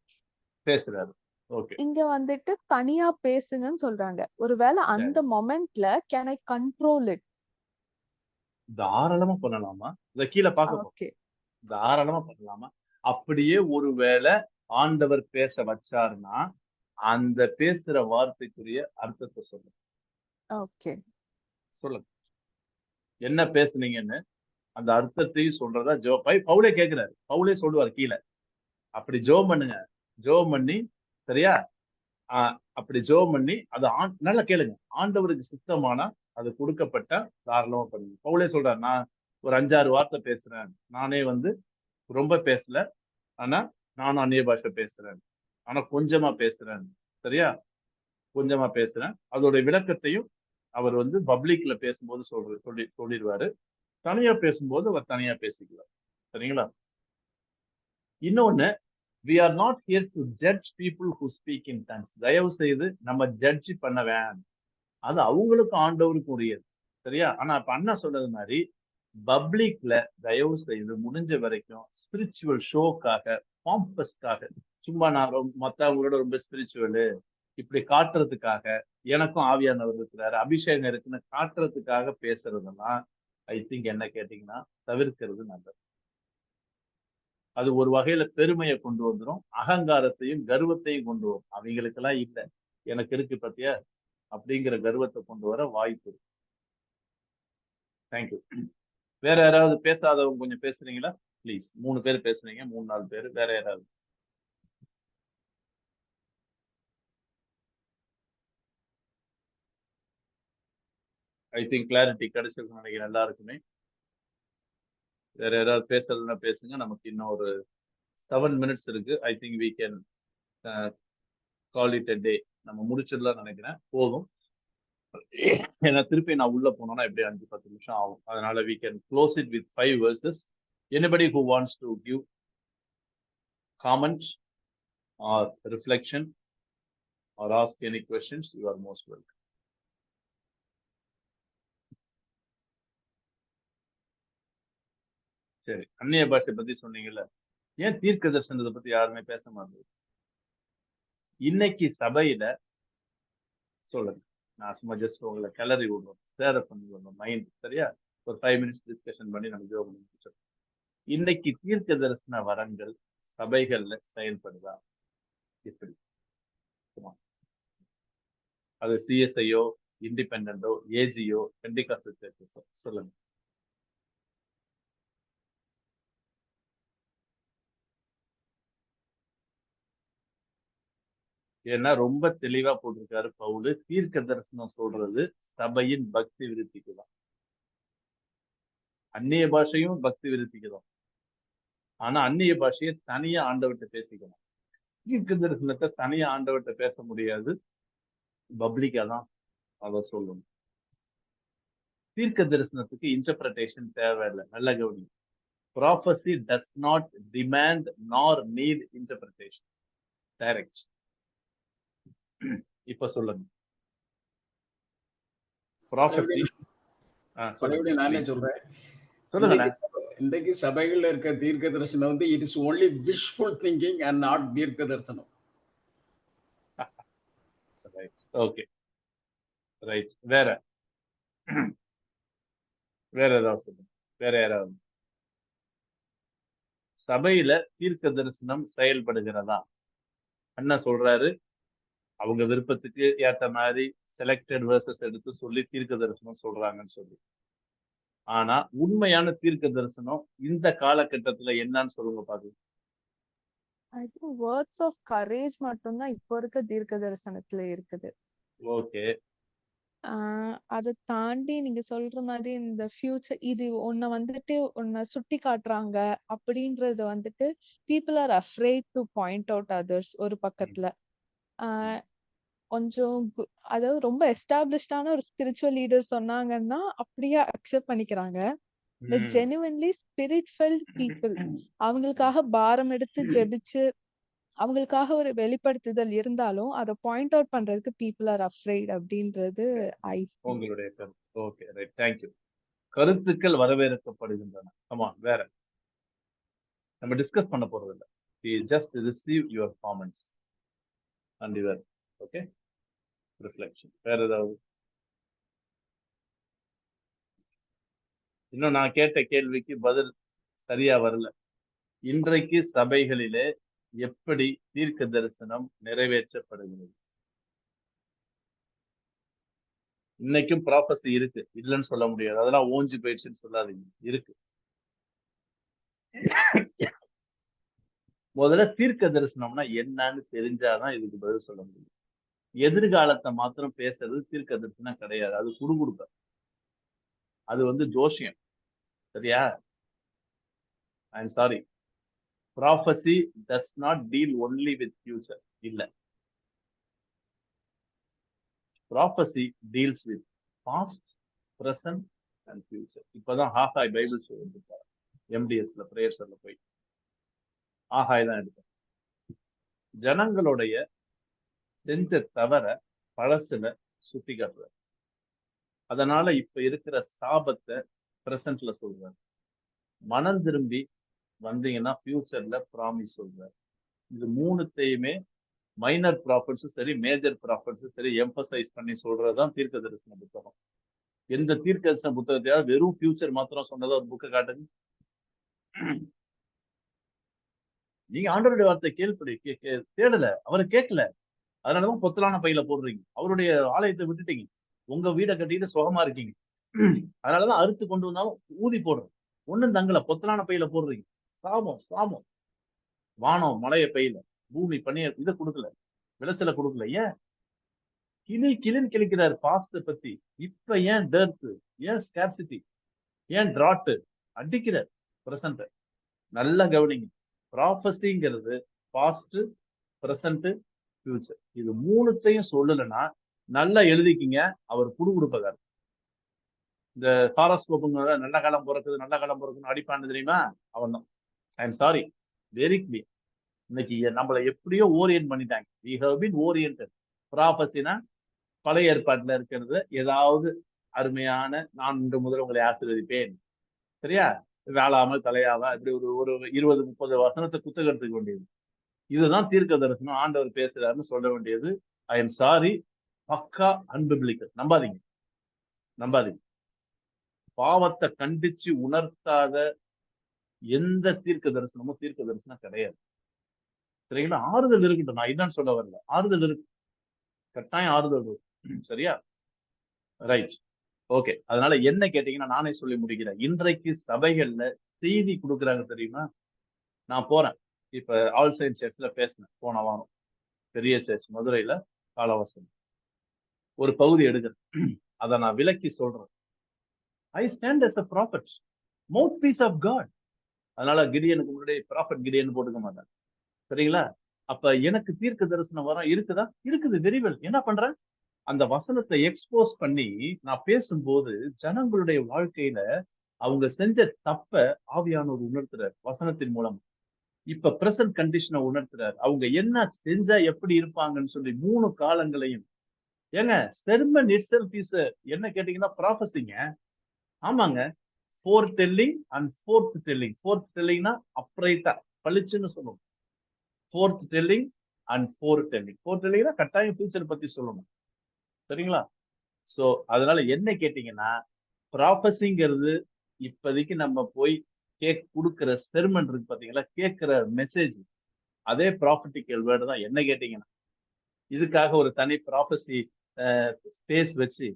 பேசுறாரு. ஓகே. இங்க வந்துட்டு தனியா பேசுங்கன்னு சொல்றாங்க. ஒருவேளை அந்த மொமெண்ட்ல கேன் ஐ கண்ட்ரோல் இட்? தாராளமா பண்ணலாமா? இத கீழே பார்க்க ஓகே. தாராளமா பண்ணலாமா? அப்படியே ஒருவேளை ஆண்டவர் பேச வச்சாருன்னா அந்த பேசுற வார்த்தைக்குரிய அர்த்தத்தை சொல்லுங்க. ஓகே. சொல்லுங்க, என்ன பேசுனீங்கன்னு அந்த அர்த்தத்தையும் சொல்றதா பவுலே கேட்கிறாரு. பவுலே சொல்லுவார் கீழே, அப்படி ஜெபம் பண்ணுங்க. ஜெபம் பண்ணி, சரியா? அப்படி ஜெபம் பண்ணி அதை நல்லா கேளுங்க. ஆண்டவருக்கு சித்தமானா அது கொடுக்கப்பட்ட தாராளமா பண்ணுங்க. பவுலே சொல்றாரு, நான் ஒரு 5-6 வார்த்தை பேசுறேன், நானே வந்து ரொம்ப பேசல, ஆனா நானும் அந்நிய பாஷை பேசுறேன், ஆனா கொஞ்சமா பேசுறேன், சரியா? கொஞ்சமா பேசுறேன். அதோட விளக்கத்தையும் அவர் வந்து பப்ளிக்ல பேசும்போது சொல்லிடுவாரு. தனியா பேசும்போது அவர் தனியா பேசிக்குவார். சரிங்களா? இன்னொன்னு, we are not here to judge people who speak in tongues. தயவு செய்து நம்ம ஜட்ஜ் பண்ண வேண்டாம். அது அவங்களுக்கு ஆண்டவருக்கு உரியது, சரியா? ஆனா இப்ப அண்ணா சொன்னது மாதிரி பப்ளிக்ல தயவு செய்து முடிஞ்ச வரைக்கும் ஸ்பிரிச்சுவல் ஷோக்காக, பாம்பஸ்க்காக, சும்மா நான் மத்தவங்களோட ரொம்ப ஸ்பிரிச்சுவலு இப்படி காட்டுறதுக்காக, எனக்கும் ஆவியானவர் இருக்கிறாரு, அபிஷேகம் இருக்குன்னு காட்டுறதுக்காக பேசுறதெல்லாம் ஐ திங்க் என்ன கேட்டீங்கன்னா தவிர்க்கிறது நல்லது. அது ஒரு வகையில பெருமையை கொண்டு வந்துடும், அகங்காரத்தையும் கர்வத்தையும் கொண்டு வரும். அவங்களுக்கு எல்லாம் இல்லை, எனக்கு இருக்கு பத்தியா அப்படிங்கிற கர்வத்தை கொண்டு வர வாய்ப்பு இருக்கு. தேங்க்யூ. வேற யாராவது பேசாதவங்க கொஞ்சம் பேசுறீங்களா ப்ளீஸ்? 3 பேர் பேசுறீங்க, 3-4 பேர். வேற யாராவது? ஐ திங்க் கிளாரிட்டி கிடைச்சிருக்குன்னு நினைக்கிறேன் எல்லாருக்குமே. வேற யாராவது பேசுறதுன்னா பேசுங்க. நமக்கு இன்னும் ஒரு 7 minutes இருக்கு. I think we can call it a day. நம்ம முடிச்சிடலாம் நினைக்கிறேன். போதும். ஏன்னா திருப்பி நான் உள்ள போனோம்னா எப்படி 5-10 நிமிஷம் ஆகும். அதனால we can close it with 5 verses. Anybody who wants to give comments or reflection or ask any questions, you are most welcome. சரி, அந்நிய பாஷை பத்தி சொன்னீங்கல்ல, ஏன் தீர்க்க தரிசனத்தை பத்தி யாருமே பேச மாட்டாங்க? இன்னைக்கு சபையில சொல்லுங்க, நான் சும்மா ஜஸ்ட் உங்களை கிளறி விடணும், சேர பண்ணி விடணும் மைண்ட், சரியா? ஒரு 5 minutes டிஸ்கஷன் பண்ணி நம்ம ஜோம் பண்ணி. இன்னைக்கு தீர்க்க தரிசன வரங்கள் சபைகள்ல செயல்படுதா? எப்படி? அது சிஎஸ்ஐயோ, இண்டிபெண்டோ, ஏஜியோ, பெண்டிகாஸ்டல் சர்ச்சஸோ, சொல்லுங்க. ஏன்னா ரொம்ப தெளிவா போட்டிருக்காரு பவுலு, தீர்க்க தரிசனம் சொல்றது சபையின் பக்தி விருத்திக்கு தான். அந்நிய பாஷையும் பக்தி விருத்திக்கு தான். ஆனா அந்நிய பாஷையை தனியா ஆண்டவர்கிட்ட பேசிக்கணும். தீர்க்க தரிசனத்தை தனியா ஆண்டவர்கிட்ட பேச முடியாது, பப்ளிக்கா தான் அதை சொல்லணும். தீர்க்க தரிசனத்துக்கு இன்டர்பிரேஷன் தேவையில்லை. நல்ல கவனி. Prophecy does not demand nor need interpretation. Direct. இப்ப சொல்லுங்க. Prophecy. பழையபடி நானே சொல்றேன். சொல்லுங்க. இன்றைக்கு சபைகள்ல இருக்க தீர்க்க தரிசனம் வந்து it is only visual thinking and not தீர்க்க தரிசனம். ரைட். ஓகே. ரைட். வேற ஏதாவது சொல்லுங்க. வேற யாராவது? சபையில தீர்க்க தரிசனம் செயல்படுகிறதா? என்ன சொல்றாரு? அவங்க விருப்பத்துக்கு ஏற்ற மாதிரி செலக்டட் வேர்சஸ் எடுத்து சொல்லி தீர்க்க தரிசனம் சொல்றாங்கன்னு சொல்லி. ஆனா உண்மையான தீர்க்க தரிசனம் இந்த காலகட்டத்துல என்னன்னு சொல்லுங்க பாருங்க. I think words of courage மட்டும்தான் இப்போ இருக்க தீர்க்க தரிசனத்துல இருக்குது. ஓகே. அதை தாண்டி நீங்க சொல்ற மாதிரி இந்த ஃபியூச்சர் இது ஒன்ன வந்துட்டு ஒன்ன சுட்டி காட்டுறாங்க அப்படின்றது வந்துட்டு people are afraid to point out others. ஒரு பக்கத்துல கொஞ்சம் அதாவது ரொம்ப எஸ்டாப்ளிஷ்டான ஒரு ஸ்பிரிச்சுவல் லீடர் சொன்னாங்கன்னா அப்படியே அக்செப்ட் பண்ணிக்கிறாங்க. இந்த ஜெனுவன்லி ஸ்பிரிட் ஃபெல்ட் பீப்புள் அவங்களுக்காக பாரம் எடுத்து ஜெபிச்சு அவங்களுக்காக ஒரு வெளிப்படுத்துதல் இருந்தாலும் அதை பாயிண்ட் அவுட் பண்றதுக்கு பீப்புள் ஆர் அஃப்ரைட் அப்படின்றது உங்களுடைய கருத்து. Okay, right, thank you. கருத்துக்கள் வரவேற்கப்படுகின்றன. ஆமா, வேற நம்ம டிஸ்கஸ் பண்ண போறது இல்லை. We just receive your comments and your okay reflection. வேற ஏதாவது? இன்னும் நான் கேட்ட கேள்விக்கு பதில் சரியா வரல. இன்றைக்கு சபைகளிலே எப்படி தீர்க்க தரிசனம் நிறைவேற்றப்படுகிறது? இன்னைக்கும் ப்ராபசி இருக்கு, இல்லைன்னு சொல்ல முடியாது. அதெல்லாம் ஓஞ்சி போயிடுச்சுன்னு சொல்லாதீங்க, இருக்கு. முதல்ல தீர்க்க தரிசனம்னா என்னன்னு தெரிஞ்சாதான் இதுக்கு பதில் சொல்ல முடியும். எதிர்காலத்தை மாத்திரம் பேசுறது தீர்க்க தரிசனம் கிடையாது. அது குடுகுடுப்ப, அது ஜோசியம். சரியா? I'm sorry. Prophecy does not deal only with future. இல்ல. Prophecy deals with past, present and future. இப்பதான் ஆகாய் பைபிள் சொல்லிருக்காரு. MDSல பிரேயர்ஸ்ல போய் ஆகாய் தான் எடுத்தேன். ஜனங்களுடைய செஞ்ச தவற பழசுல சுட்டி காட்டுறாரு. அதனால இப்ப இருக்கிற சாபத்தை பிரசன்ட்ல சொல்றாரு. மனம் திரும்பி வந்தீங்கன்னா ஃபியூச்சர்ல ப்ராமிஸ் சொல்றாரு. இது மூணுத்தையுமே மைனர் ப்ராஃபிட்ஸும் சரி, மேஜர் ப்ராஃபிட்ஸும் சரி எம்பசைஸ் பண்ணி சொல்றதுதான் தீர்க்க தரிசன புத்தகம். எந்த தீர்க்க தரிசன புத்தகத்தையாவது வெறும் ஃபியூச்சர் மாத்திரம் சொன்னதா ஒரு புக்கை காட்டுங்க. நீங்க ஆண்டவருடைய வார்த்தை கேள்வி தேடல, அவரை கேட்கல, அதனாலதான் பொத்தலான பையில போடுறீங்க. அவருடைய ஆலயத்தை விட்டுட்டீங்க, உங்க வீடை கட்டிட்டு சுகமா இருக்கீங்க. அதனாலதான் அறுத்து கொண்டு வந்தாலும் ஊதி போடுறோம். ஒண்ணும் தங்கல, பொத்தலான பையில போடுறீங்க. சாபம் சாபம். வானம் மழைய பெய்யல, பூமி பனிய இதை கொடுக்கல, விளைச்சலை கொடுக்கல. ஏன் கிளின்னு கிளிக்கிறார் பாஸ்ட பத்தி? இப்ப ஏன் டர்த், ஏன் ஸ்கேர்சிட்டி, ஏன் டிராட் அடிக்கிற பிரசன்ட்? நல்லா கவனிங்க. ப்ராஃபஸிங்கிறது பாஸ்ட், பிரசன்ட், ஃபியூச்சர். இது மூணுத்தையும் சொல்லலைன்னா நல்லா எழுதிக்கிங்க. அவர் குடுகுடுப்பதார். இந்த ஹாரோஸ்கோப்புங்க நல்ல காலம் பிறக்குது, நல்ல காலம் பிறக்குன்னு அடிப்பான்னு தெரியுமா? அவன் தான். I am sorry, very clear. இன்னைக்கு நம்மளை எப்படியோ ஓரியன்ட் பண்ணிட்டாங்க. we have been oriented. ப்ராபசினா பழைய ஏற்பாட்டுல இருக்கிறது ஏதாவது அருமையான, நான் இன்று முதல் உங்களை ஆசீர்வதிப்பேன், சரியா, வேளாமல் தலையாவா, இப்படி ஒரு 20-30 வசனத்தை குத்தகத்துக்க வேண்டியது. இதுதான் தீர்க்க தரிசனம், ஆண்டவர் பேசுறாருன்னு சொல்ல வேண்டியது. ஐ எம் சாரி, பக்கா அன்பிபிலிக்கல். நம்பாதீங்க, நம்பாதீங்க. பாவத்தை கண்டிச்சு உணர்த்தாத எந்த தீர்க்க தரிசனமும் தீர்க்க தரிசனம் கிடையாது. சரிங்களா? ஆறுதல் இருக்கட்டும், நான் என்னன்னு சொல்ல வரல. ஆறுதல் இருக்கு, கட்டாயம் ஆறுதல் இருக்கு. சரியா? Right, okay. அதனால என்ன கேட்டீங்கன்னா நானே சொல்லி முடிக்கிறேன். இன்றைக்கு சபைகள்ல செய்தி கொடுக்குறாங்க தெரியுமா? நான் போறேன், இப்ப ஆல் சயின்ஸ் சர்ச்ல பேசினேன் போன வாரம். பெரிய சர்ச் மதுரையில காலவாசல் ஒரு பகுதி எடுக்கிறேன். அதை நான் விலக்கி சொல்றேன். I stand as a prophet, mouthpiece of God. அதனால கிடியனுக்கு முன்னாடி ப்ராஃபட் கிடியன் போட்டுக்க மாட்டாங்க. சரிங்களா? அப்ப எனக்கு தீர்க்க தரிசனம் வரம் இருக்குதா? இருக்குது. Very well. என்ன பண்றேன்? அந்த வசனத்தை எக்ஸ்போஸ் பண்ணி நான் பேசும்போது ஜனங்களுடைய வாழ்க்கையில அவங்க செஞ்ச தப்ப ஆவியானவர் உணர்த்துறார் வசனத்தின் மூலம். இப்ப பிரசன்ட் கண்டிஷனை உணர்த்துறார். அவங்க என்ன செஞ்சா எப்படி இருப்பாங்கன்னு சொல்லி 3 காலங்களையும். ஏங்க செர்மன் இட்செல்ஃப் இஸ் என்ன கேட்டீங்கன்னா ப்ராஃபஸிங்க. ஆமாங்க. Foretelling and forth telling. Forth டெல்லிங்னா அப்ரைட்டா பளிச்சுன்னு சொல்லணும். Forth telling and foretelling. ஃபோர் டெல்லிங்னா கட்டாயம் ஃபியூச்சர் பத்தி சொல்லணும். சரிங்களா? சோ அதனால என்ன கேட்டீங்கன்னா ப்ராஃபஸிங்கிறது இப்போதைக்கு நம்ம போய் கொடுக்கிற செர்மன் இருக்கு பாத்தீங்களா, கேட்கிற மெசேஜ் அதே ப்ராஃபட்டிக்கல் வேர்டு தான். என்ன கேட்டீங்கன்னா இதுக்காக ஒரு தனி ப்ராஃபஸி ஸ்பேஸ் வச்சு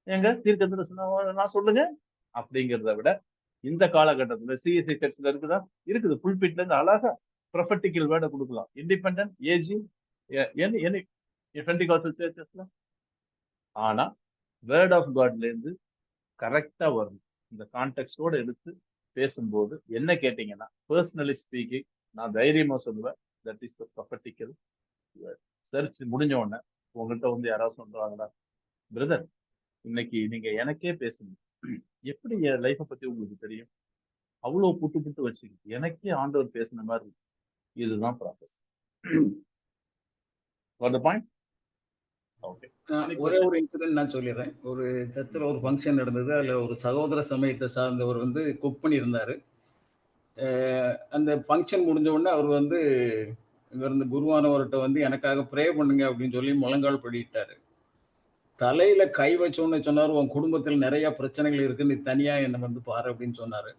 எங்க தீர்க்க தரிசனம் நான் சொல்லுங்க அப்படிங்கிறத விட இந்த காலகட்டத்துல சிஎஸ்சி சர்ச்ல இருக்குதா? இருக்குது. புல்பிட்ல இருந்து அழகா ப்ரொஃபட்டிக்கல் வேர்டை கொடுக்கலாம். இண்டிபெண்டன்ட் ஏஜி பெண்டிகாஸ்டல் சர்ச்சஸ்ல. ஆனா வேர்ட் ஆஃப் காட்ல இருந்து கரெக்டா வரும். இந்த கான்டெக்ஸ்டோட எடுத்து பேசும்போது என்ன கேட்டீங்கன்னா பர்சனலி ஸ்பீக்கிங் நான் தைரியமா சொல்லுவேன், that is the prophetical word. Church முடிஞ்ச உடனே உங்கள்கிட்ட வந்து யாராவது சொல்றாங்களா, பிரதர் இன்னைக்கு நீங்க எனக்கே பேசுங்க, எப்படி என் லைஃப்பை பத்தி உங்களுக்கு தெரியும்? அவ்வளவு புட்டு புட்டு வச்சுக்கிட்டு எனக்கே ஆண்டவர் பேசின மாதிரி. இதுதான் ப்ராசஸ். பாயிண்ட். ஓகே. ஒரே ஒரு இன்சிடென்ட் நான் சொல்லிடுறேன். ஒரு சர்ச்சில் ஒரு ஃபங்க்ஷன் நடந்தது. அதில் ஒரு சகோதர சமயத்தை சார்ந்தவர் வந்து குக் பண்ணியிருந்தார். அந்த ஃபங்க்ஷன் முடிஞ்ச உடனே அவர் வந்து இங்கிருந்து குருவானவர்கிட்ட வந்து எனக்காக ப்ரே பண்ணுங்க அப்படின்னு சொல்லி முழங்கால் படிட்டாரு. தலையில கை வச்சோன்னு சொன்னார், உன் குடும்பத்தில் நிறைய பிரச்சனைகள் இருக்கு, நீ தனியா என்னை வந்து பாரு அப்படின்னு சொன்னாரு.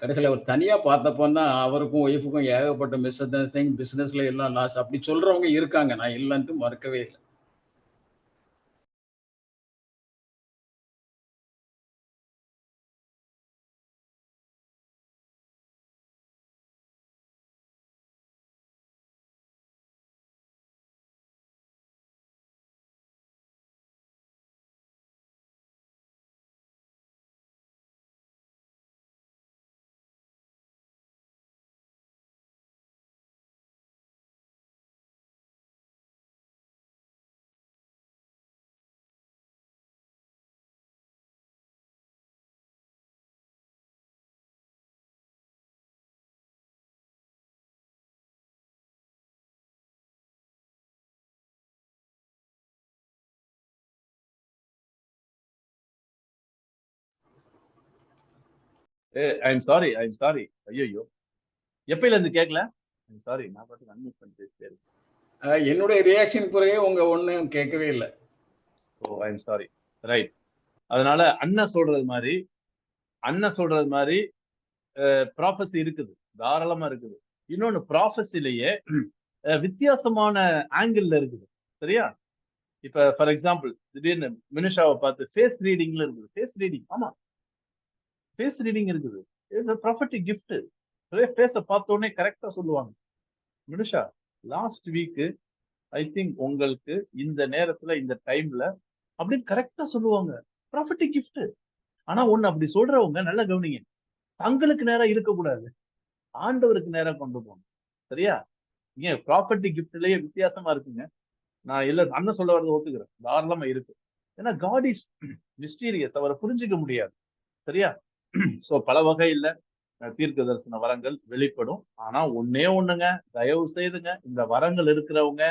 கடைசியில் அவர் தனியா பார்த்தப்போன்னா அவருக்கும் ஒய்ஃபுக்கும் ஏகப்பட்ட மிஸ் அண்டர்ஸ்டாண்டிங், பிசினஸ்ல எல்லாம் லாஸ் அப்படி சொல்றவங்க இருக்காங்க. நான் இல்லைன்ட்டு மறுக்கவே இல்லை. I'm sorry. ஐயோ எப்பயில இருந்து கேட்கல? I'm sorry. நான் பாட்டுக்கு அன்மியூட் பண்ணி பேசிட்டேன். என்னுடைய ரியாக்ஷன் பிறகு உங்க ஒன்றும் கேட்கவே இல்லை. ஓ ஐம் சாரி. ரைட். அதனால அண்ணன் சொல்றது மாதிரி ப்ராஃபஸி இருக்குது, தாராளமா இருக்குது. இன்னொன்னு ப்ராஃபஸிலேயே வித்தியாசமான ஆங்கிள் இருக்குது. சரியா? இப்ப ஃபார் எக்ஸாம்பிள் திடீர்னு மினிஷாவை பார்த்து ஃபேஸ் ரீடிங்ல இருக்குது. ஃபேஸ் ரீடிங், ஆமா ஃபேஸ் ரீடிங் இருக்குது. Prophetic gift. ஃபேஸை பார்த்த உடனே கரெக்டா சொல்லுவாங்க. மினிஷா லாஸ்ட் வீக் ஐ திங்க் உங்களுக்கு இந்த நேரத்துல இந்த டைம்ல அப்படின்னு கரெக்டா சொல்லுவாங்க. Prophetic gift. ஆனா ஒண்ணு அப்படி சொல்றவங்க நல்லா கவனிங்க, தங்களுக்கு நேரம் இருக்கக்கூடாது, ஆண்டவருக்கு நேரம் கொண்டு போகணும். சரியா? ஏன் ப்ராஃபட்டிக் கிஃப்ட்லயே வித்தியாசமா இருக்குங்க. நான் இல்ல அண்ணன் சொல்ல வரது ஒத்துக்கிறேன், தாராளமா இருக்கு. ஏன்னா காட் இஸ் மிஸ்டீரியஸ், அவரை புரிஞ்சுக்க முடியாது. சரியா? சோ பல வகையில தீர்க்க தரிசன வரங்கள் வெளிப்படும். ஆனா ஒன்னே ஒண்ணுங்க, தயவு செய்துங்க இந்த வரங்கள் இருக்கிறவங்க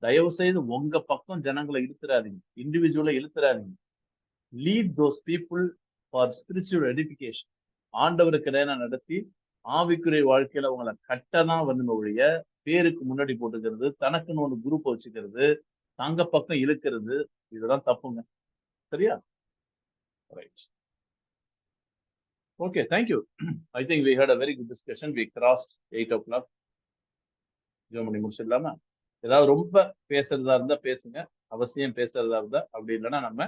தயவு செய்து உங்க பக்கம் ஜனங்களை இழுத்துறாதீங்க, இண்டிவிஜுவலா இழுத்துறாதீங்க. Lead those people for spiritual edification. ஆண்டவருக்கு நேரம் நடத்தி ஆவிக்குரிய வாழ்க்கையில உங்களை கட்டதான் வந்து ஒழிய பேருக்கு முன்னாடி போட்டுக்கிறது, தனக்குன்னு ஒரு குரூப் வச்சுக்கிறது, தங்க பக்கம் இழுக்கிறது, இதுதான் தப்புங்க. சரியா? Right. Okay, thank you. I think we had a very good discussion. We crossed 8 o'clock. Germany முடிச்சிடலாமா? ஏதாவது ரொம்ப பேசுறதா இருந்தா பேசுங்க, அவசியம் பேசுறதா இருந்தா. அப்படி இல்லைன்னா நம்ம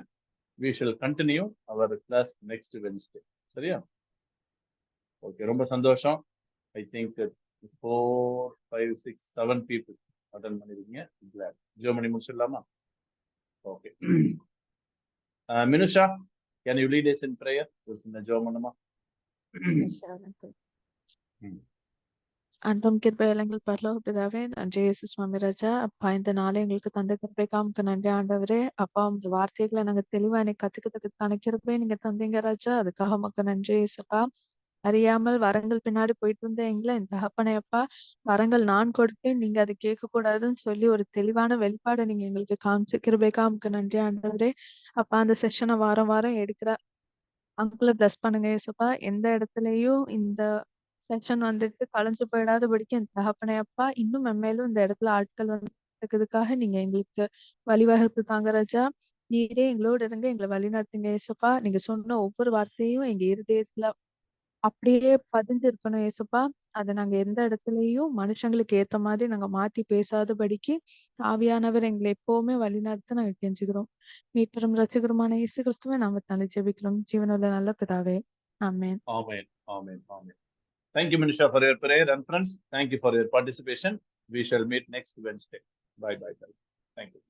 we shall continue our class next Wednesday. சரியா? ஓகே, ரொம்ப சந்தோஷம். I think 4, 5, 6, 7 people அட்டன் பண்ணிருக்கீங்க. ஜோ பண்ணி முடிச்சிடலாமா? Okay. Minusha, can you lead us in prayer? ஒரு சின்ன ஜெபம் பண்ணுமா? அன்பும் கிருபையும் எங்கள் பரலோக பிதாவே, நன்றி இயேசு சுவாமி ராஜா. அப்பா, இந்த நாளை எங்களுக்கு தந்த கிருபைக்காக உமக்கு நன்றி ஆண்டவரே. அப்பா, உங்க வார்த்தைகளை நாங்க தெளிவா எனக்கு கத்துக்கிறதுக்கான கிருபை நீங்க தந்தீங்க ராஜா. அதுக்காக உமக்கு நன்றி இயேசுப்பா. அறியாமல் வரங்கள் பின்னாடி போயிட்டு இருந்த எங்களை என் தகப்பனே அப்பா, வரங்கள் நான் கொடுப்பேன், நீங்க அதை கேட்க கூடாதுன்னு சொல்லி ஒரு தெளிவான வெளிப்பாடை நீங்க எங்களுக்கு காமிச்ச கிருபைக்காக உமக்கு நன்றி ஆண்டவரே. அப்பா, அந்த செஷனை வாரம் வாரம் எடுக்கிற அங்குள்ள பிளஸ் பண்ணுங்க ஏசப்பா. எந்த இடத்துலயும் இந்த செக்ஷன் வந்துட்டு கலைஞ்சு போயிடாதபடிக்கு என் தகப்பனே அப்பா, இன்னும் மென்மேலும் இந்த இடத்துல ஆட்கள் வந்துக்கிறதுக்காக நீங்க எங்களுக்கு வழிவகுத்து தாங்க ராஜா. நீரே எங்களோட இருங்க, எங்களை வழி நடத்துங்க ஏசப்பா. நீங்க சொன்ன ஒவ்வொரு வார்த்தையும் எங்க இருதயத்துல அப்படியே பதிஞ்சு இருக்கணும் ஏசப்பா. அதை நாங்க எந்த இடத்துலயும் மனுஷங்களுக்கு ஏத்த மாதிரி நாங்க மாத்தி பேசாதபடிக்கு ஆவியானவர் எங்களை எப்பவுமே வழி நடத்த நாங்க கெஞ்சுக்கிறோம். மீட்பெரும் ரட்சகருமான இயேசு கிறிஸ்துவை நாமத்தாலே ஜெபிக்கிறோம். ஜீவனுள்ள நல்ல பிதாவே, ஆமென். Amen. Amen. Amen. Thank you, Minisha, for your prayer. And friends, thank you for your participation. We shall meet next Wednesday. Bye. Thank you.